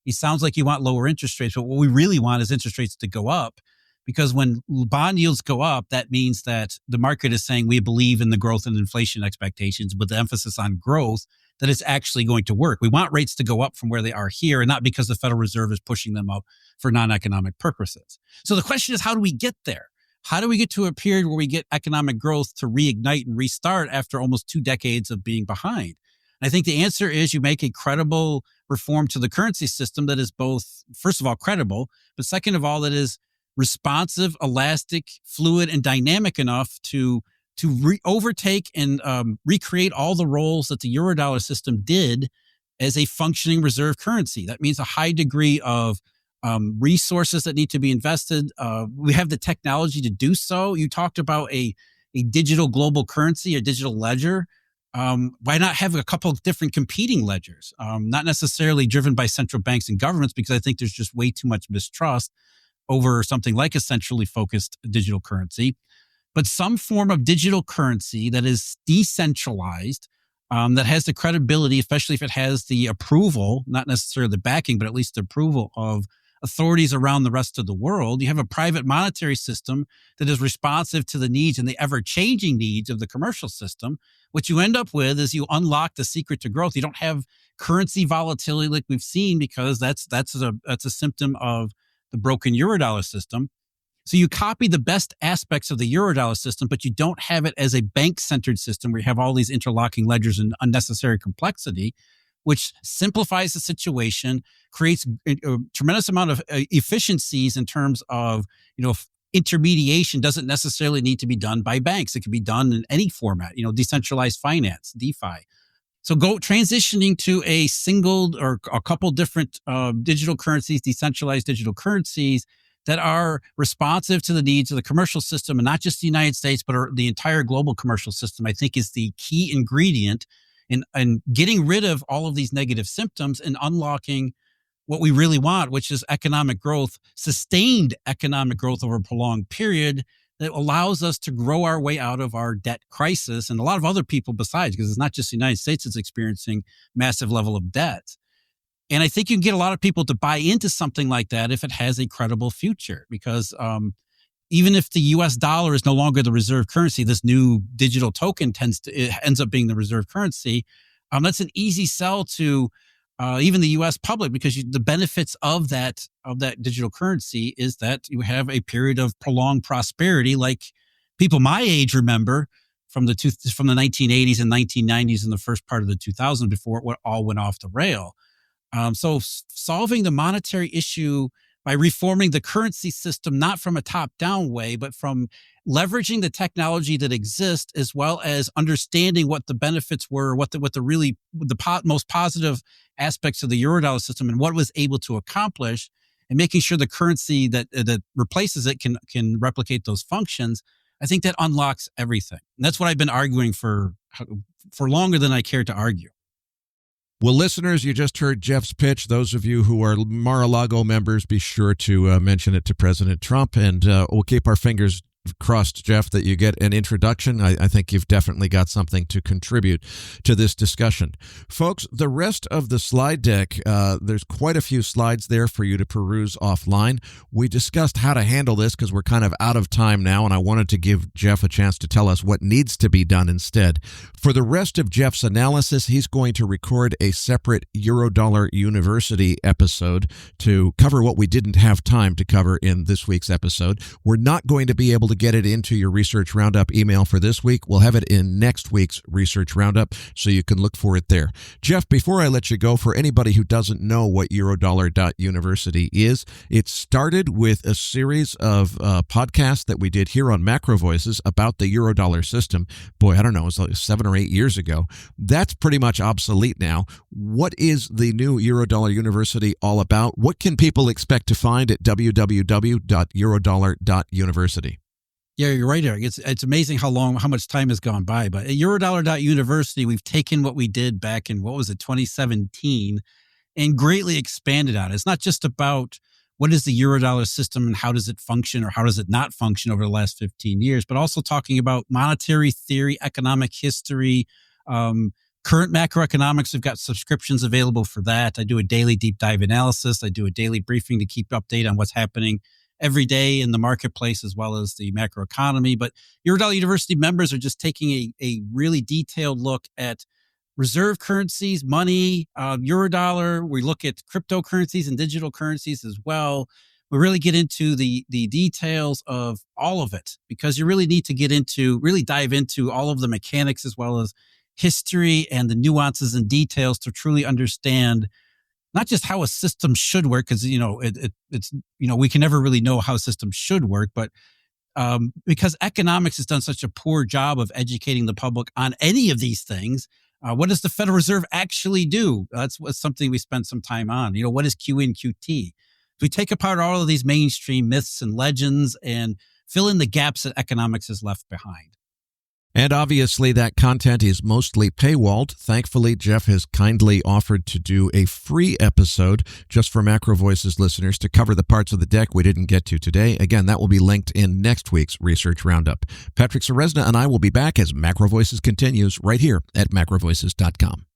Speaker 4: it sounds like you want lower interest rates, but what we really want is interest rates to go up, because when bond yields go up, that means that the market is saying we believe in the growth and inflation expectations, with the emphasis on growth, that it's actually going to work. We want rates to go up from where they are here, and not because the Federal Reserve is pushing them up for non-economic purposes. So the question is, how do we get there? How do we get to a period where we get economic growth to reignite and restart after almost 2 decades of being behind? And I think the answer is you make a credible reform to the currency system that is both, first of all, credible, but second of all, that is responsive, elastic, fluid, and dynamic enough to overtake and recreate all the roles that the Eurodollar system did as a functioning reserve currency. That means a high degree of resources that need to be invested. We have the technology to do so. You talked about a digital global currency, a digital ledger. Why not have a couple of different competing ledgers? Not necessarily driven by central banks and governments, because I think there's just way too much mistrust over something like a centrally focused digital currency, but some form of digital currency that is decentralized, that has the credibility, especially if it has the approval, not necessarily the backing, but at least the approval of authorities around the rest of the world. You have a private monetary system that is responsive to the needs and the ever-changing needs of the commercial system. What you end up with is you unlock the secret to growth. You don't have currency volatility like we've seen, because that's a symptom of the broken Eurodollar system. So you copy the best aspects of the Eurodollar system, but you don't have it as a bank-centered system where you have all these interlocking ledgers and unnecessary complexity, which simplifies the situation, creates a tremendous amount of efficiencies in terms of, intermediation doesn't necessarily need to be done by banks. It can be done in any format, decentralized finance, DeFi. So transitioning to a single or a couple different digital currencies, decentralized digital currencies that are responsive to the needs of the commercial system, and not just the United States, but the entire global commercial system, I think is the key ingredient in getting rid of all of these negative symptoms and unlocking what we really want, which is economic growth, sustained economic growth over a prolonged period that allows us to grow our way out of our debt crisis, and a lot of other people besides, because it's not just the United States that's experiencing massive level of debt. And I think you can get a lot of people to buy into something like that if it has a credible future, because even if the US dollar is no longer the reserve currency, this new digital token ends up being the reserve currency. That's an easy sell to even the US public, because the benefits of that digital currency is that you have a period of prolonged prosperity, like people my age remember from the 1980s and 1990s and the first part of the 2000s, before it all went off the rail. So solving the monetary issue by reforming the currency system, not from a top-down way, but from leveraging the technology that exists, as well as understanding what the benefits were, what the most positive aspects of the Eurodollar system and what it was able to accomplish, and making sure the currency that replaces it can replicate those functions. I think that unlocks everything. And that's what I've been arguing for longer than I care to argue.
Speaker 2: Well, listeners, you just heard Jeff's pitch. Those of you who are Mar-a-Lago members, be sure to mention it to President Trump, and we'll keep our fingers crossed, Jeff, that you get an introduction. I think you've definitely got something to contribute to this discussion. Folks, the rest of the slide deck, there's quite a few slides there for you to peruse offline. We discussed how to handle this because we're kind of out of time now, and I wanted to give Jeff a chance to tell us what needs to be done instead. For the rest of Jeff's analysis, he's going to record a separate Eurodollar University episode to cover what we didn't have time to cover in this week's episode. We're not going to be able to get it into your Research Roundup email for this week. We'll have it in next week's Research Roundup, so you can look for it there. Jeff, before I let you go, for anybody who doesn't know what Eurodollar.University is, it started with a series of podcasts that we did here on MacroVoices about the Eurodollar system. Boy, I don't know, it was like 7 or 8 years ago. That's pretty much obsolete now. What is the new Eurodollar University all about? What can people expect to find at www.eurodollar.university?
Speaker 4: Yeah, you're right, Eric. It's amazing how much time has gone by. But at Eurodollar.University, we've taken what we did back in, 2017, and greatly expanded on it. It's not just about what is the Eurodollar system and how does it function or how does it not function over the last 15 years, but also talking about monetary theory, economic history, current macroeconomics. We've got subscriptions available for that. I do a daily deep dive analysis. I do a daily briefing to keep update on what's happening every day in the marketplace as well as the macroeconomy. But Eurodollar University members are just taking a really detailed look at reserve currencies, money, Eurodollar. We look at cryptocurrencies and digital currencies as well. We really get into the details of all of it because you really need to really dive into all of the mechanics as well as history and the nuances and details to truly understand not just how a system should work, because it's we can never really know how a system should work, but because economics has done such a poor job of educating the public on any of these things, what does the Federal Reserve actually do? That's something we spent some time on. What is QE and QT? If we take apart all of these mainstream myths and legends and fill in the gaps that economics has left behind.
Speaker 2: And obviously that content is mostly paywalled. Thankfully, Jeff has kindly offered to do a free episode just for MacroVoices listeners to cover the parts of the deck we didn't get to today. Again, that will be linked in next week's Research Roundup. Patrick Ceresna and I will be back as MacroVoices continues right here at macrovoices.com.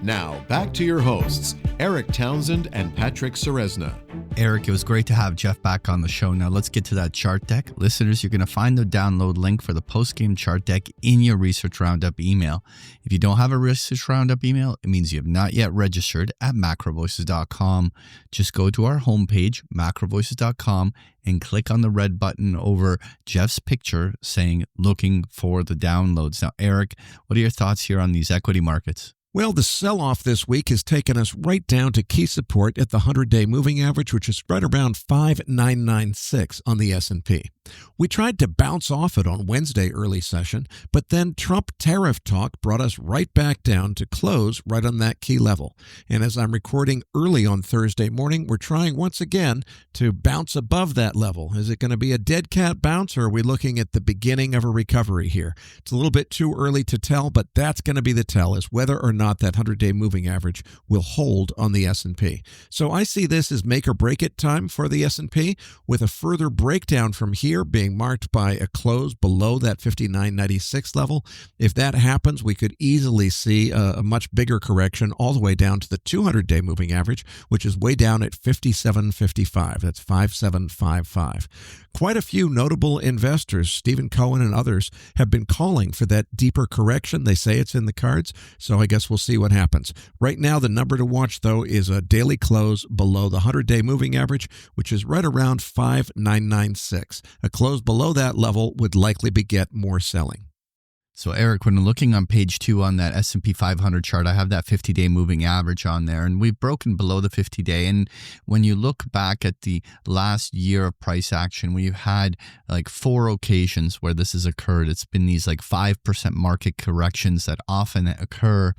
Speaker 1: Now, back to your hosts, Eric Townsend and Patrick Ceresna.
Speaker 3: Eric, it was great to have Jeff back on the show. Now let's get to that chart deck. Listeners, you're going to find the download link for the Postgame chart deck in your Research Roundup email. If you don't have a Research Roundup email, it means you have not yet registered at macrovoices.com. Just go to our homepage, macrovoices.com, and click on the red button over Jeff's picture saying, looking for the downloads. Now, Eric, what are your thoughts here on these equity markets?
Speaker 2: Well, the sell-off this week has taken us right down to key support at the 100-day moving average, which is right around 5,996 on the S&P. We tried to bounce off it on Wednesday early session, but then Trump tariff talk brought us right back down to close right on that key level. And as I'm recording early on Thursday morning, we're trying once again to bounce above that level. Is it going to be a dead cat bounce, or are we looking at the beginning of a recovery here? It's a little bit too early to tell, but that's going to be the tell, is whether or not that 100-day moving average will hold on the S&P. So I see this as make or break it time for the S&P, with a further breakdown from here being marked by a close below that 59.96 level. If that happens, we could easily see a much bigger correction all the way down to the 200-day moving average, which is way down at 57.55. That's 5755. Quite a few notable investors, Stephen Cohen and others, have been calling for that deeper correction. They say it's in the cards, so I guess we'll see what happens. Right now, the number to watch, though, is a daily close below the 100-day moving average, which is right around 5,996. A close below that level would likely beget more selling.
Speaker 3: So, Eric, when looking on page 2 on that S&P 500 chart, I have that 50-day moving average on there, and we've broken below the 50-day. And when you look back at the last year of price action, we've had like 4 occasions where this has occurred. It's been these like 5% market corrections that often occur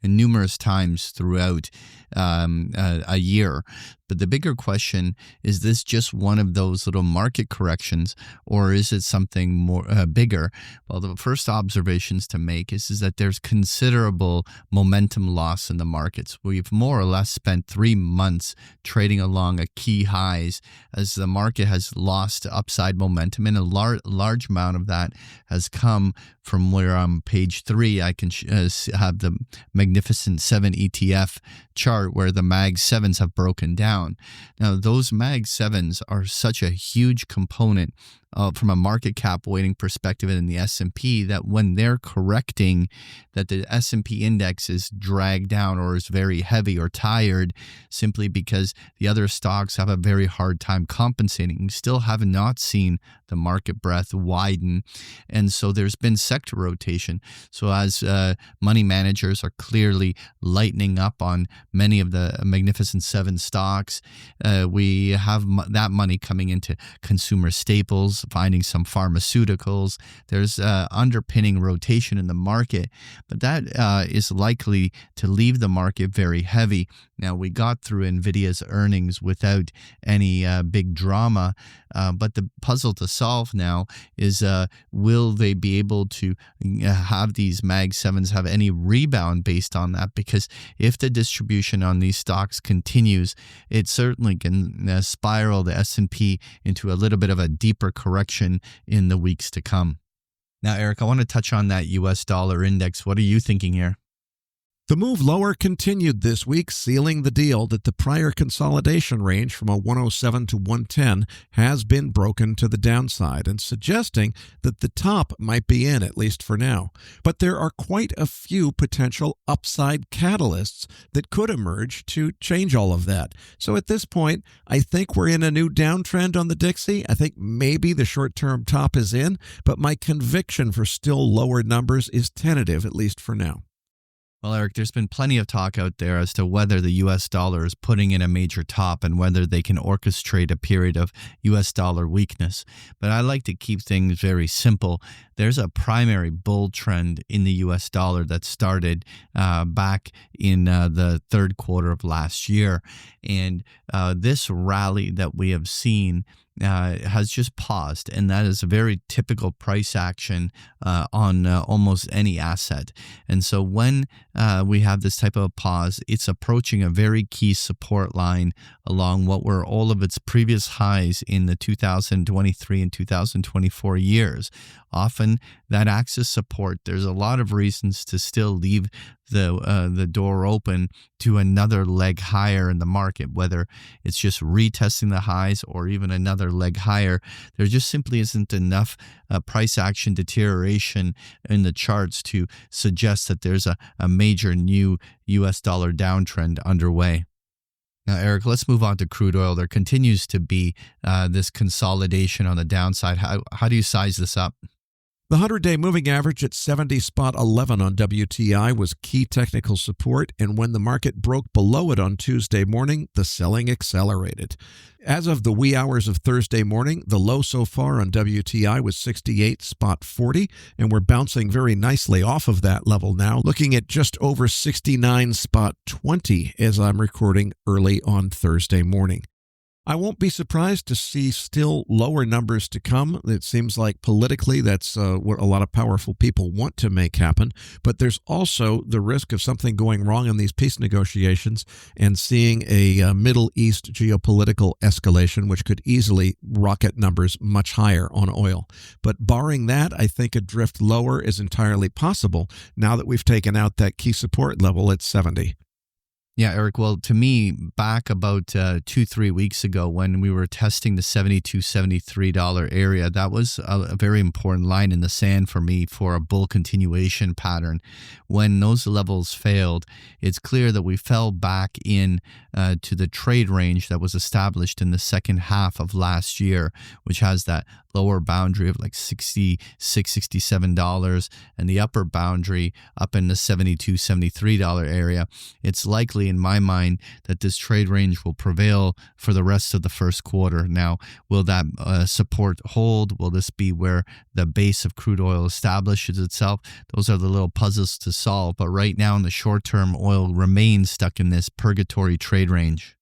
Speaker 3: numerous times throughout a year. But the bigger question is this just one of those little market corrections, or is it something more bigger? Well, the first observations to make is that there's considerable momentum loss in the markets. We've more or less spent 3 months trading along a key highs as the market has lost upside momentum, and a large amount of that has come from where on page 3 I can have the Magnificent 7 ETF chart where the Mag 7s have broken down. Now, those Mag 7s are such a huge component from a market cap weighting perspective in the S&P that when they're correcting, that the S&P index is dragged down or is very heavy or tired simply because the other stocks have a very hard time compensating. We still have not seen the market breadth widen, and so there's been sector rotation. So as money managers are clearly lightening up on many of the Magnificent 7 stocks, we have that money coming into consumer staples, finding some pharmaceuticals. There's underpinning rotation in the market, but that is likely to leave the market very heavy. Now, we got through NVIDIA's earnings without any big drama, but the puzzle to solve now is will they be able to have these Mag 7s have any rebound based on that? Because if the distribution on these stocks continues, it certainly can spiral the S&P into a little bit of a deeper correction in the weeks to come. Now, Eric, I want to touch on that US dollar index. What are you thinking here?
Speaker 2: The move lower continued this week, sealing the deal that the prior consolidation range from a 107 to 110 has been broken to the downside and suggesting that the top might be in, at least for now. But there are quite a few potential upside catalysts that could emerge to change all of that. So at this point, I think we're in a new downtrend on the Dixie. I think maybe the short-term top is in, but my conviction for still lower numbers is tentative, at least for now.
Speaker 3: Well, Eric, there's been plenty of talk out there as to whether the U.S. dollar is putting in a major top and whether they can orchestrate a period of U.S. dollar weakness. But I like to keep things very simple. There's a primary bull trend in the U.S. dollar that started back in the third quarter of last year. And this rally that we have seen has just paused, and that is a very typical price action on almost any asset. And so when we have this type of pause, it's approaching a very key support line along what were all of its previous highs in the 2023 and 2024 years. Often that acts as support. There's a lot of reasons to still leave the door open to another leg higher in the market, whether it's just retesting the highs or even another leg higher. There just simply isn't enough price action deterioration in the charts to suggest that there's a major new US dollar downtrend underway. Now, Eric, let's move on to crude oil. There continues to be this consolidation on the downside. How do you size this up?
Speaker 2: The 100-day moving average at 70.11 on WTI was key technical support, and when the market broke below it on Tuesday morning, the selling accelerated. As of the wee hours of Thursday morning, the low so far on WTI was 68.40, and we're bouncing very nicely off of that level now, looking at just over 69.20 as I'm recording early on Thursday morning. I won't be surprised to see still lower numbers to come. It seems like politically that's what a lot of powerful people want to make happen. But there's also the risk of something going wrong in these peace negotiations and seeing a Middle East geopolitical escalation, which could easily rocket numbers much higher on oil. But barring that, I think a drift lower is entirely possible now that we've taken out that key support level at 70.
Speaker 3: Yeah, Eric, well, to me, back about 2-3 weeks ago when we were testing the $72, $73 area, that was a very important line in the sand for me for a bull continuation pattern. When those levels failed, it's clear that we fell back in to the trade range that was established in the second half of last year, which has that lower boundary of like $66, $67 and the upper boundary up in the $72, $73 area. It's likely likely in my mind that this trade range will prevail for the rest of the first quarter. Now, will that support hold? Will this be where the base of crude oil establishes itself? Those are the little puzzles to solve. But right now in the short term, oil remains stuck in this purgatory trade range.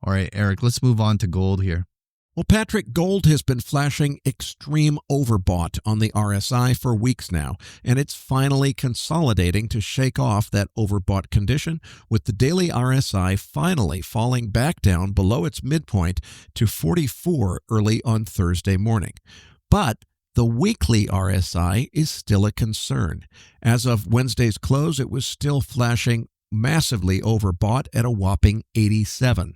Speaker 3: All right, Eric, let's move on to gold here.
Speaker 2: Well, Patrick, gold has been flashing extreme overbought on the RSI for weeks now, and it's finally consolidating to shake off that overbought condition, with the daily RSI finally falling back down below its midpoint to 44 early on Thursday morning. But the weekly RSI is still a concern. As of Wednesday's close, it was still flashing massively overbought at a whopping 87.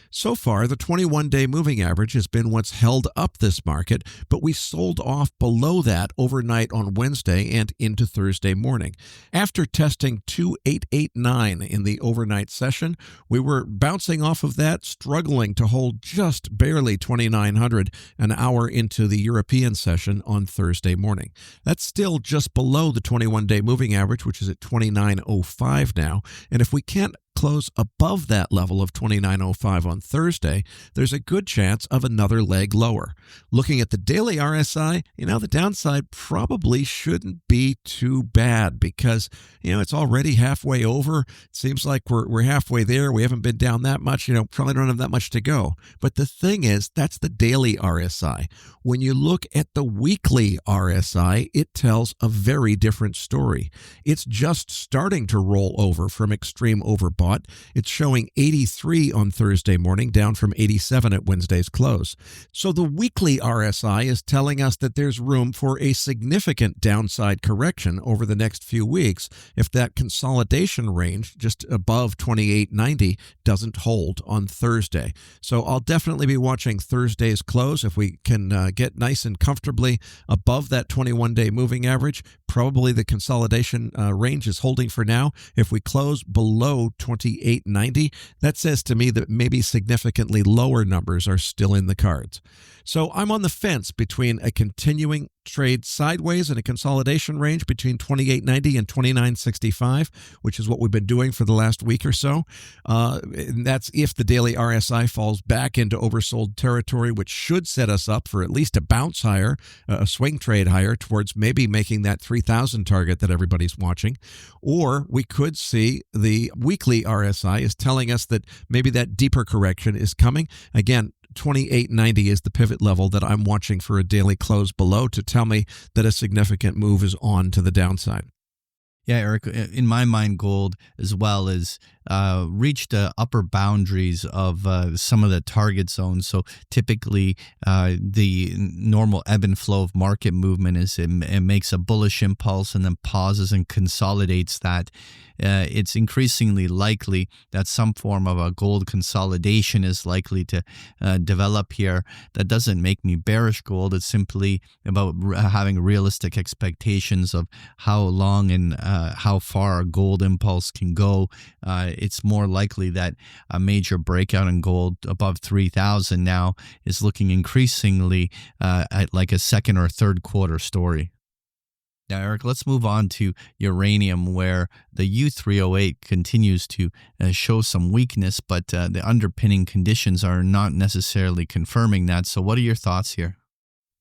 Speaker 2: So far, the 21-day moving average has been what's held up this market, but we sold off below that overnight on Wednesday and into Thursday morning. After testing 2889 in the overnight session, we were bouncing off of that, struggling to hold just barely 2900 an hour into the European session on Thursday morning. That's still just below the 21-day moving average, which is at 2905 now, and if we can't close above that level of 2905 on Thursday, there's a good chance of another leg lower. Looking at the daily RSI, the downside probably shouldn't be too bad because, it's already halfway over. It seems like we're halfway there. We haven't been down that much, probably don't have that much to go. But the thing is, that's the daily RSI. When you look at the weekly RSI, it tells a very different story. It's just starting to roll over from extreme overbought. It's showing 83 on Thursday morning, down from 87 at Wednesday's close. So the weekly RSI is telling us that there's room for a significant downside correction over the next few weeks if that consolidation range just above 2890 doesn't hold on Thursday. So I'll definitely be watching Thursday's close. If we can get nice and comfortably above that 21-day moving average, probably the consolidation range is holding for now. If we close below 2890, that says to me that maybe significantly lower numbers are still in the cards. So I'm on the fence between a continuing trade sideways and a consolidation range between 2890 and 2965, which is what we've been doing for the last week or so. And that's if the daily RSI falls back into oversold territory, which should set us up for at least a bounce higher, a swing trade higher towards maybe making that 3,000 target that everybody's watching. Or we could see the weekly RSI is telling us that maybe that deeper correction is coming. Again, 2890 is the pivot level that I'm watching for a daily close below to tell me that a significant move is on to the downside.
Speaker 3: Yeah, Eric, in my mind, gold as well as reached the upper boundaries of some of the target zones. So typically the normal ebb and flow of market movement is it makes a bullish impulse and then pauses and consolidates that. It's increasingly likely that some form of a gold consolidation is likely to develop here. That doesn't make me bearish gold. It's simply about having realistic expectations of how long and how far a gold impulse can go. It's more likely that a major breakout in gold above 3,000 now is looking increasingly at like a second or third quarter story. Now, Eric, let's move on to uranium, where the U308 continues to show some weakness, but the underpinning conditions are not necessarily confirming that. So what are your thoughts here?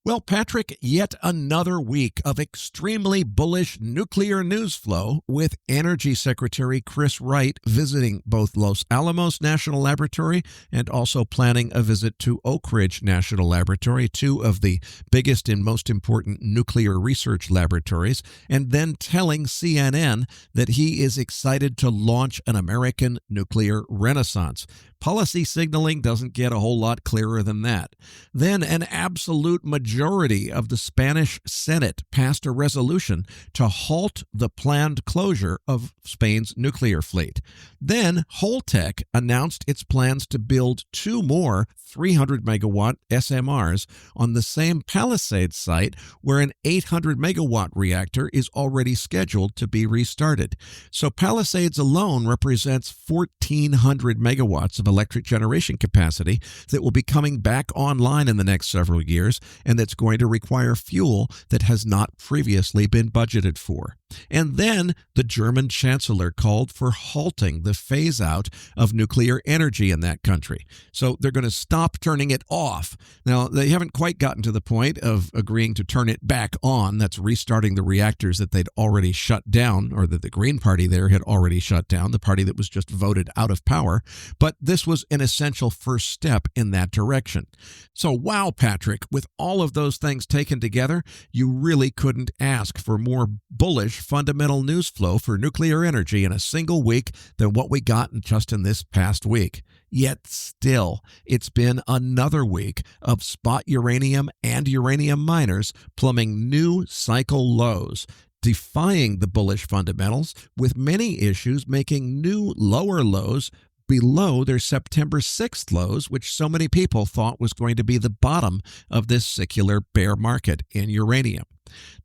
Speaker 2: Well, Patrick, yet another week of extremely bullish nuclear news flow, with Energy Secretary Chris Wright visiting both Los Alamos National Laboratory and also planning a visit to Oak Ridge National Laboratory, two of the biggest and most important nuclear research laboratories, and then telling CNN that he is excited to launch an American nuclear renaissance. Policy signaling doesn't get a whole lot clearer than that. Then an absolute majority of the Spanish Senate passed a resolution to halt the planned closure of Spain's nuclear fleet. Then Holtec announced its plans to build two more 300-megawatt SMRs on the same Palisades site where an 800-megawatt reactor is already scheduled to be restarted. So Palisades alone represents 1,400 megawatts of electric generation capacity that will be coming back online in the next several years, and that's going to require fuel that has not previously been budgeted for. And then the German chancellor called for halting the phase out of nuclear energy in that country. So they're going to stop turning it off. Now, they haven't quite gotten to the point of agreeing to turn it back on. That's restarting the reactors that they'd already shut down, or that the Green Party there had already shut down, the party that was just voted out of power. But this was an essential first step in that direction. So, wow, Patrick, with all of those things taken together, you really couldn't ask for more bullish fundamental news flow for nuclear energy in a single week than what we got just in this past week. Yet still, it's been another week of spot uranium and uranium miners plumbing new cycle lows, defying the bullish fundamentals, with many issues making new lower lows below their September 6th lows, which so many people thought was going to be the bottom of this secular bear market in uranium.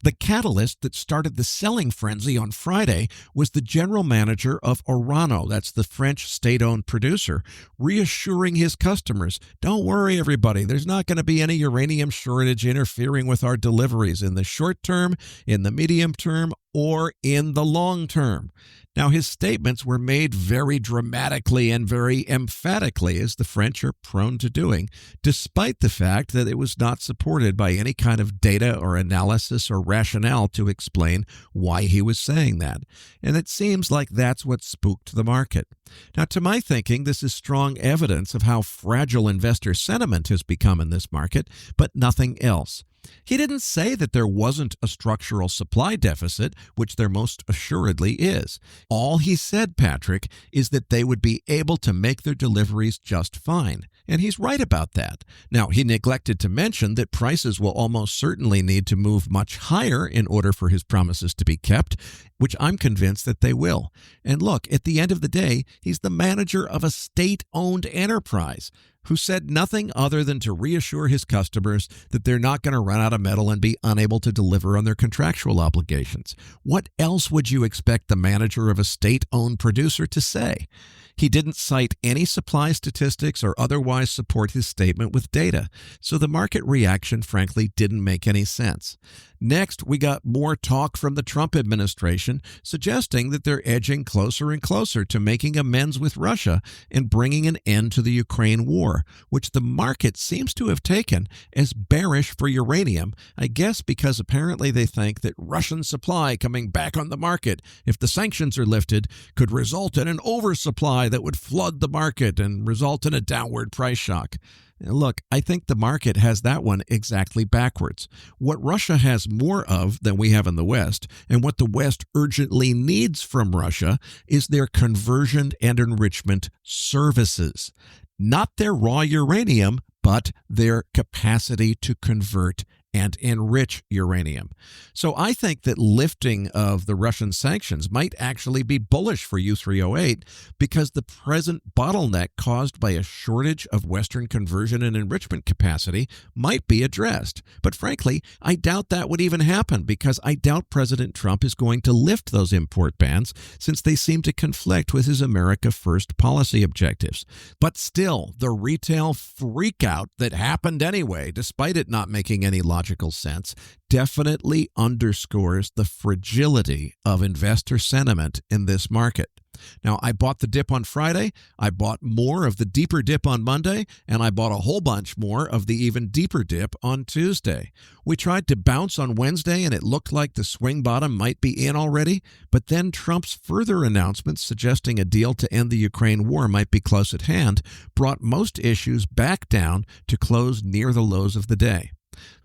Speaker 2: The catalyst that started the selling frenzy on Friday was the general manager of Orano, that's the French state-owned producer, reassuring his customers, don't worry everybody, there's not going to be any uranium shortage interfering with our deliveries in the short term, in the medium term, or in the long term. Now, his statements were made very dramatically and very emphatically, as the French are prone to doing, despite the fact that it was not supported by any kind of data or analysis or rationale to explain why he was saying that. And it seems like that's what spooked the market. Now, to my thinking, this is strong evidence of how fragile investor sentiment has become in this market, but nothing else. He didn't say that there wasn't a structural supply deficit, which there most assuredly is. All he said, Patrick, is that they would be able to make their deliveries just fine. And he's right about that. Now, he neglected to mention that prices will almost certainly need to move much higher in order for his promises to be kept, which I'm convinced that they will. And look, at the end of the day, he's the manager of a state-owned enterprise who said nothing other than to reassure his customers that they're not going to run out of metal and be unable to deliver on their contractual obligations. What else would you expect the manager of a state-owned producer to say? He didn't cite any supply statistics or otherwise support his statement with data, so the market reaction, frankly, didn't make any sense. Next, we got more talk from the Trump administration suggesting that they're edging closer and closer to making amends with Russia and bringing an end to the Ukraine war, which the market seems to have taken as bearish for uranium, I guess because apparently they think that Russian supply coming back on the market, if the sanctions are lifted, could result in an oversupply that would flood the market and result in a downward price shock. Look, I think the market has that one exactly backwards. What Russia has more of than we have in the West, and what the West urgently needs from Russia, is their conversion and enrichment services. Not their raw uranium, but their capacity to convert and enrich uranium. So I think that lifting of the Russian sanctions might actually be bullish for U3O8 because the present bottleneck caused by a shortage of Western conversion and enrichment capacity might be addressed. But frankly, I doubt that would even happen because I doubt President Trump is going to lift those import bans since they seem to conflict with his America First policy objectives. But still, the retail freakout that happened anyway, despite it not making any logical sense, definitely underscores the fragility of investor sentiment in this market. Now, I bought the dip on Friday, I bought more of the deeper dip on Monday, and I bought a whole bunch more of the even deeper dip on Tuesday. We tried to bounce on Wednesday, and it looked like the swing bottom might be in already, but then Trump's further announcements suggesting a deal to end the Ukraine war might be close at hand brought most issues back down to close near the lows of the day.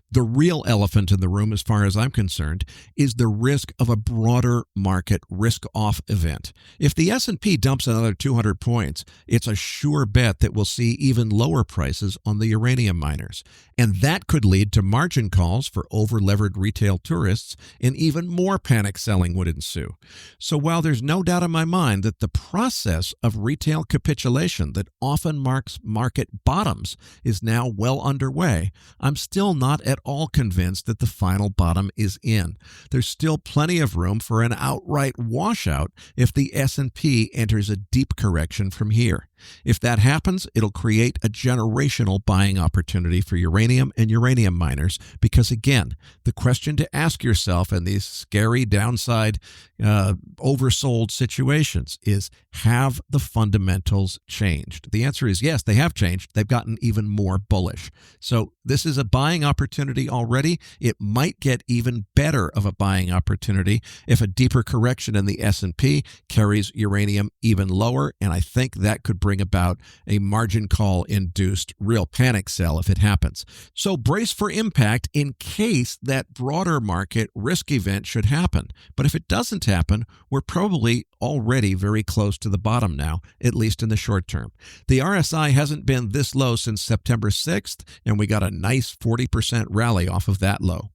Speaker 2: The real elephant in the room, as far as I'm concerned, is the risk of a broader market risk-off event. If the S&P dumps another 200 points, it's a sure bet that we'll see even lower prices on the uranium miners. And that could lead to margin calls for over-levered retail tourists, and even more panic selling would ensue. So while there's no doubt in my mind that the process of retail capitulation that often marks market bottoms is now well underway, I'm still not at all convinced that the final bottom is in. There's still plenty of room for an outright washout if the S&P enters a deep correction from here. If that happens, it'll create a generational buying opportunity for uranium and uranium miners because, again, the question to ask yourself in these scary downside oversold situations is, have the fundamentals changed? The answer is yes, they have changed. They've gotten even more bullish. So this is a buying opportunity already. It might get even better of a buying opportunity if a deeper correction in the S&P carries uranium even lower, and I think that could bring about a margin call induced real panic sell if it happens. So brace for impact in case that broader market risk event should happen. But if it doesn't happen, we're probably already very close to the bottom now, at least in the short term. The RSI hasn't been this low since September 6th, and we got a nice 40% rally off of that low.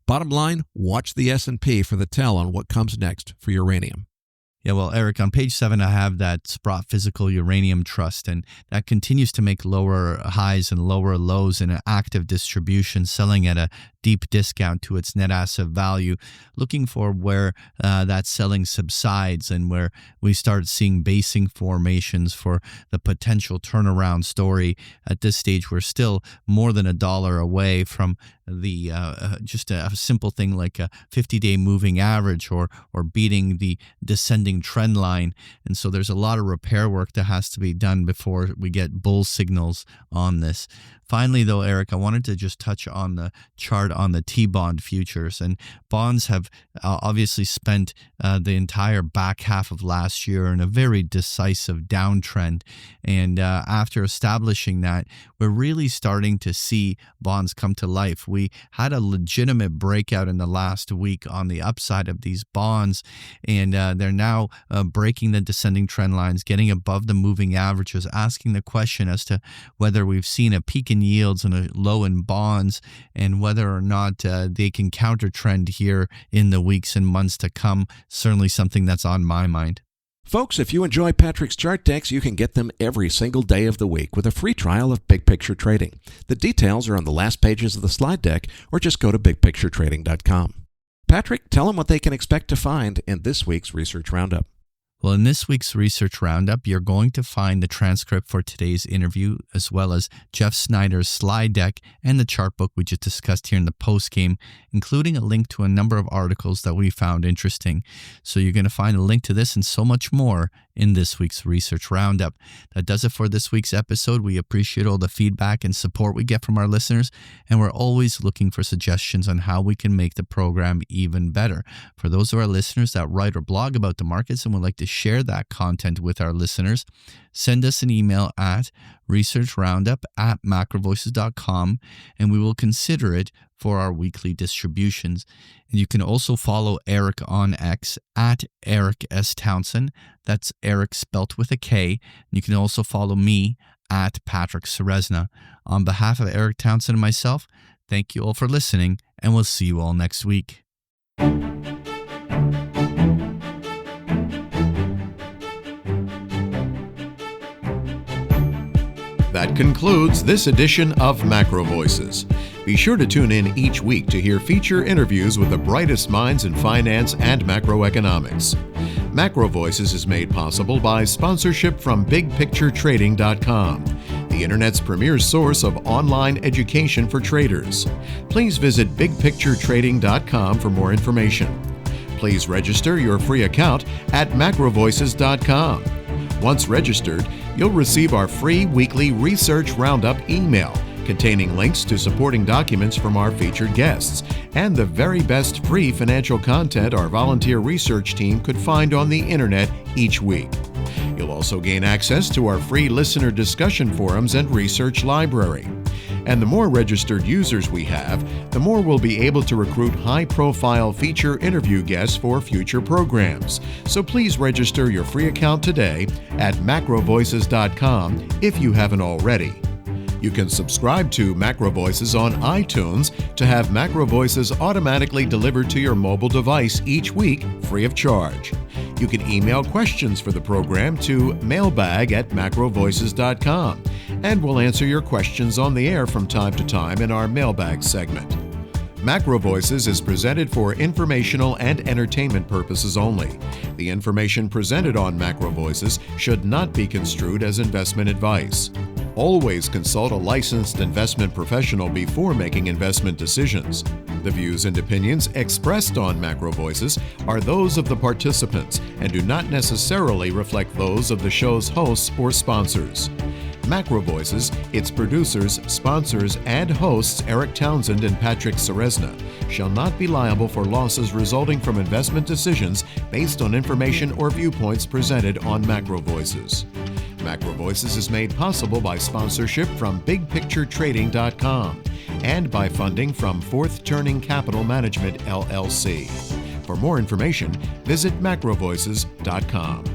Speaker 2: Bottom line, watch the S&P for the tell on what comes next for uranium.
Speaker 3: Yeah, well, Eric, on page 7, I have that Sprott Physical Uranium Trust, and that continues to make lower highs and lower lows in an active distribution, selling at a deep discount to its net asset value, looking for where that selling subsides and where we start seeing basing formations for the potential turnaround story. At this stage, we're still more than $1 away from the just a simple thing like a 50-day moving average or beating the descending trend line. And so there's a lot of repair work that has to be done before we get bull signals on this. Finally, though, Eric, I wanted to just touch on the chart on the T-bond futures. And bonds have obviously spent the entire back half of last year in a very decisive downtrend. And after establishing that, we're really starting to see bonds come to life. We had a legitimate breakout in the last week on the upside of these bonds, and they're now breaking the descending trend lines, getting above the moving averages, asking the question as to whether we've seen a peak in yields and a low in bonds, and whether or not they can counter trend here in the weeks and months to come. Certainly something that's on my mind.
Speaker 2: Folks, if you enjoy Patrick's chart decks, you can get them every single day of the week with a free trial of Big Picture Trading. The details are on the last pages of the slide deck, or just go to bigpicturetrading.com. Patrick, tell them what they can expect to find in this week's Research Roundup.
Speaker 3: Well, in this week's Research Roundup, you're going to find the transcript for today's interview, as well as Jeff Snider's slide deck and the chart book we just discussed here in the postgame, including a link to a number of articles that we found interesting. So you're going to find a link to this and so much more in this week's Research Roundup. That does it for this week's episode. We appreciate all the feedback and support we get from our listeners, and we're always looking for suggestions on how we can make the program even better. For those of our listeners that write or blog about the markets and would like to share that content with our listeners, send us an email at researchroundup@macrovoices.com, and we will consider it for our weekly distributions. And you can also follow Eric on X at Eric S. Townsend. That's Eric spelt with a K. And you can also follow me at Patrick Ceresna. On behalf of Eric Townsend and myself, thank you all for listening, and we'll see you all next week.
Speaker 1: That concludes this edition of MacroVoices. Be sure to tune in each week to hear feature interviews with the brightest minds in finance and macroeconomics. MacroVoices is made possible by sponsorship from BigPictureTrading.com, the Internet's premier source of online education for traders. Please visit BigPictureTrading.com for more information. Please register your free account at MacroVoices.com. Once registered, you'll receive our free weekly Research Roundup email containing links to supporting documents from our featured guests and the very best free financial content our volunteer research team could find on the internet each week. You'll also gain access to our free listener discussion forums and research library. And the more registered users we have, the more we'll be able to recruit high-profile feature interview guests for future programs. So please register your free account today at macrovoices.com if you haven't already. You can subscribe to MacroVoices on iTunes to have MacroVoices automatically delivered to your mobile device each week free of charge. You can email questions for the program to mailbag@macrovoices.com, and we'll answer your questions on the air from time to time in our mailbag segment. MacroVoices is presented for informational and entertainment purposes only. The information presented on MacroVoices should not be construed as investment advice. Always consult a licensed investment professional before making investment decisions. The views and opinions expressed on MacroVoices are those of the participants and do not necessarily reflect those of the show's hosts or sponsors. MacroVoices, its producers, sponsors, and hosts Eric Townsend and Patrick Ceresna shall not be liable for losses resulting from investment decisions based on information or viewpoints presented on MacroVoices. MacroVoices is made possible by sponsorship from BigPictureTrading.com and by funding from Fourth Turning Capital Management, LLC. For more information, visit MacroVoices.com.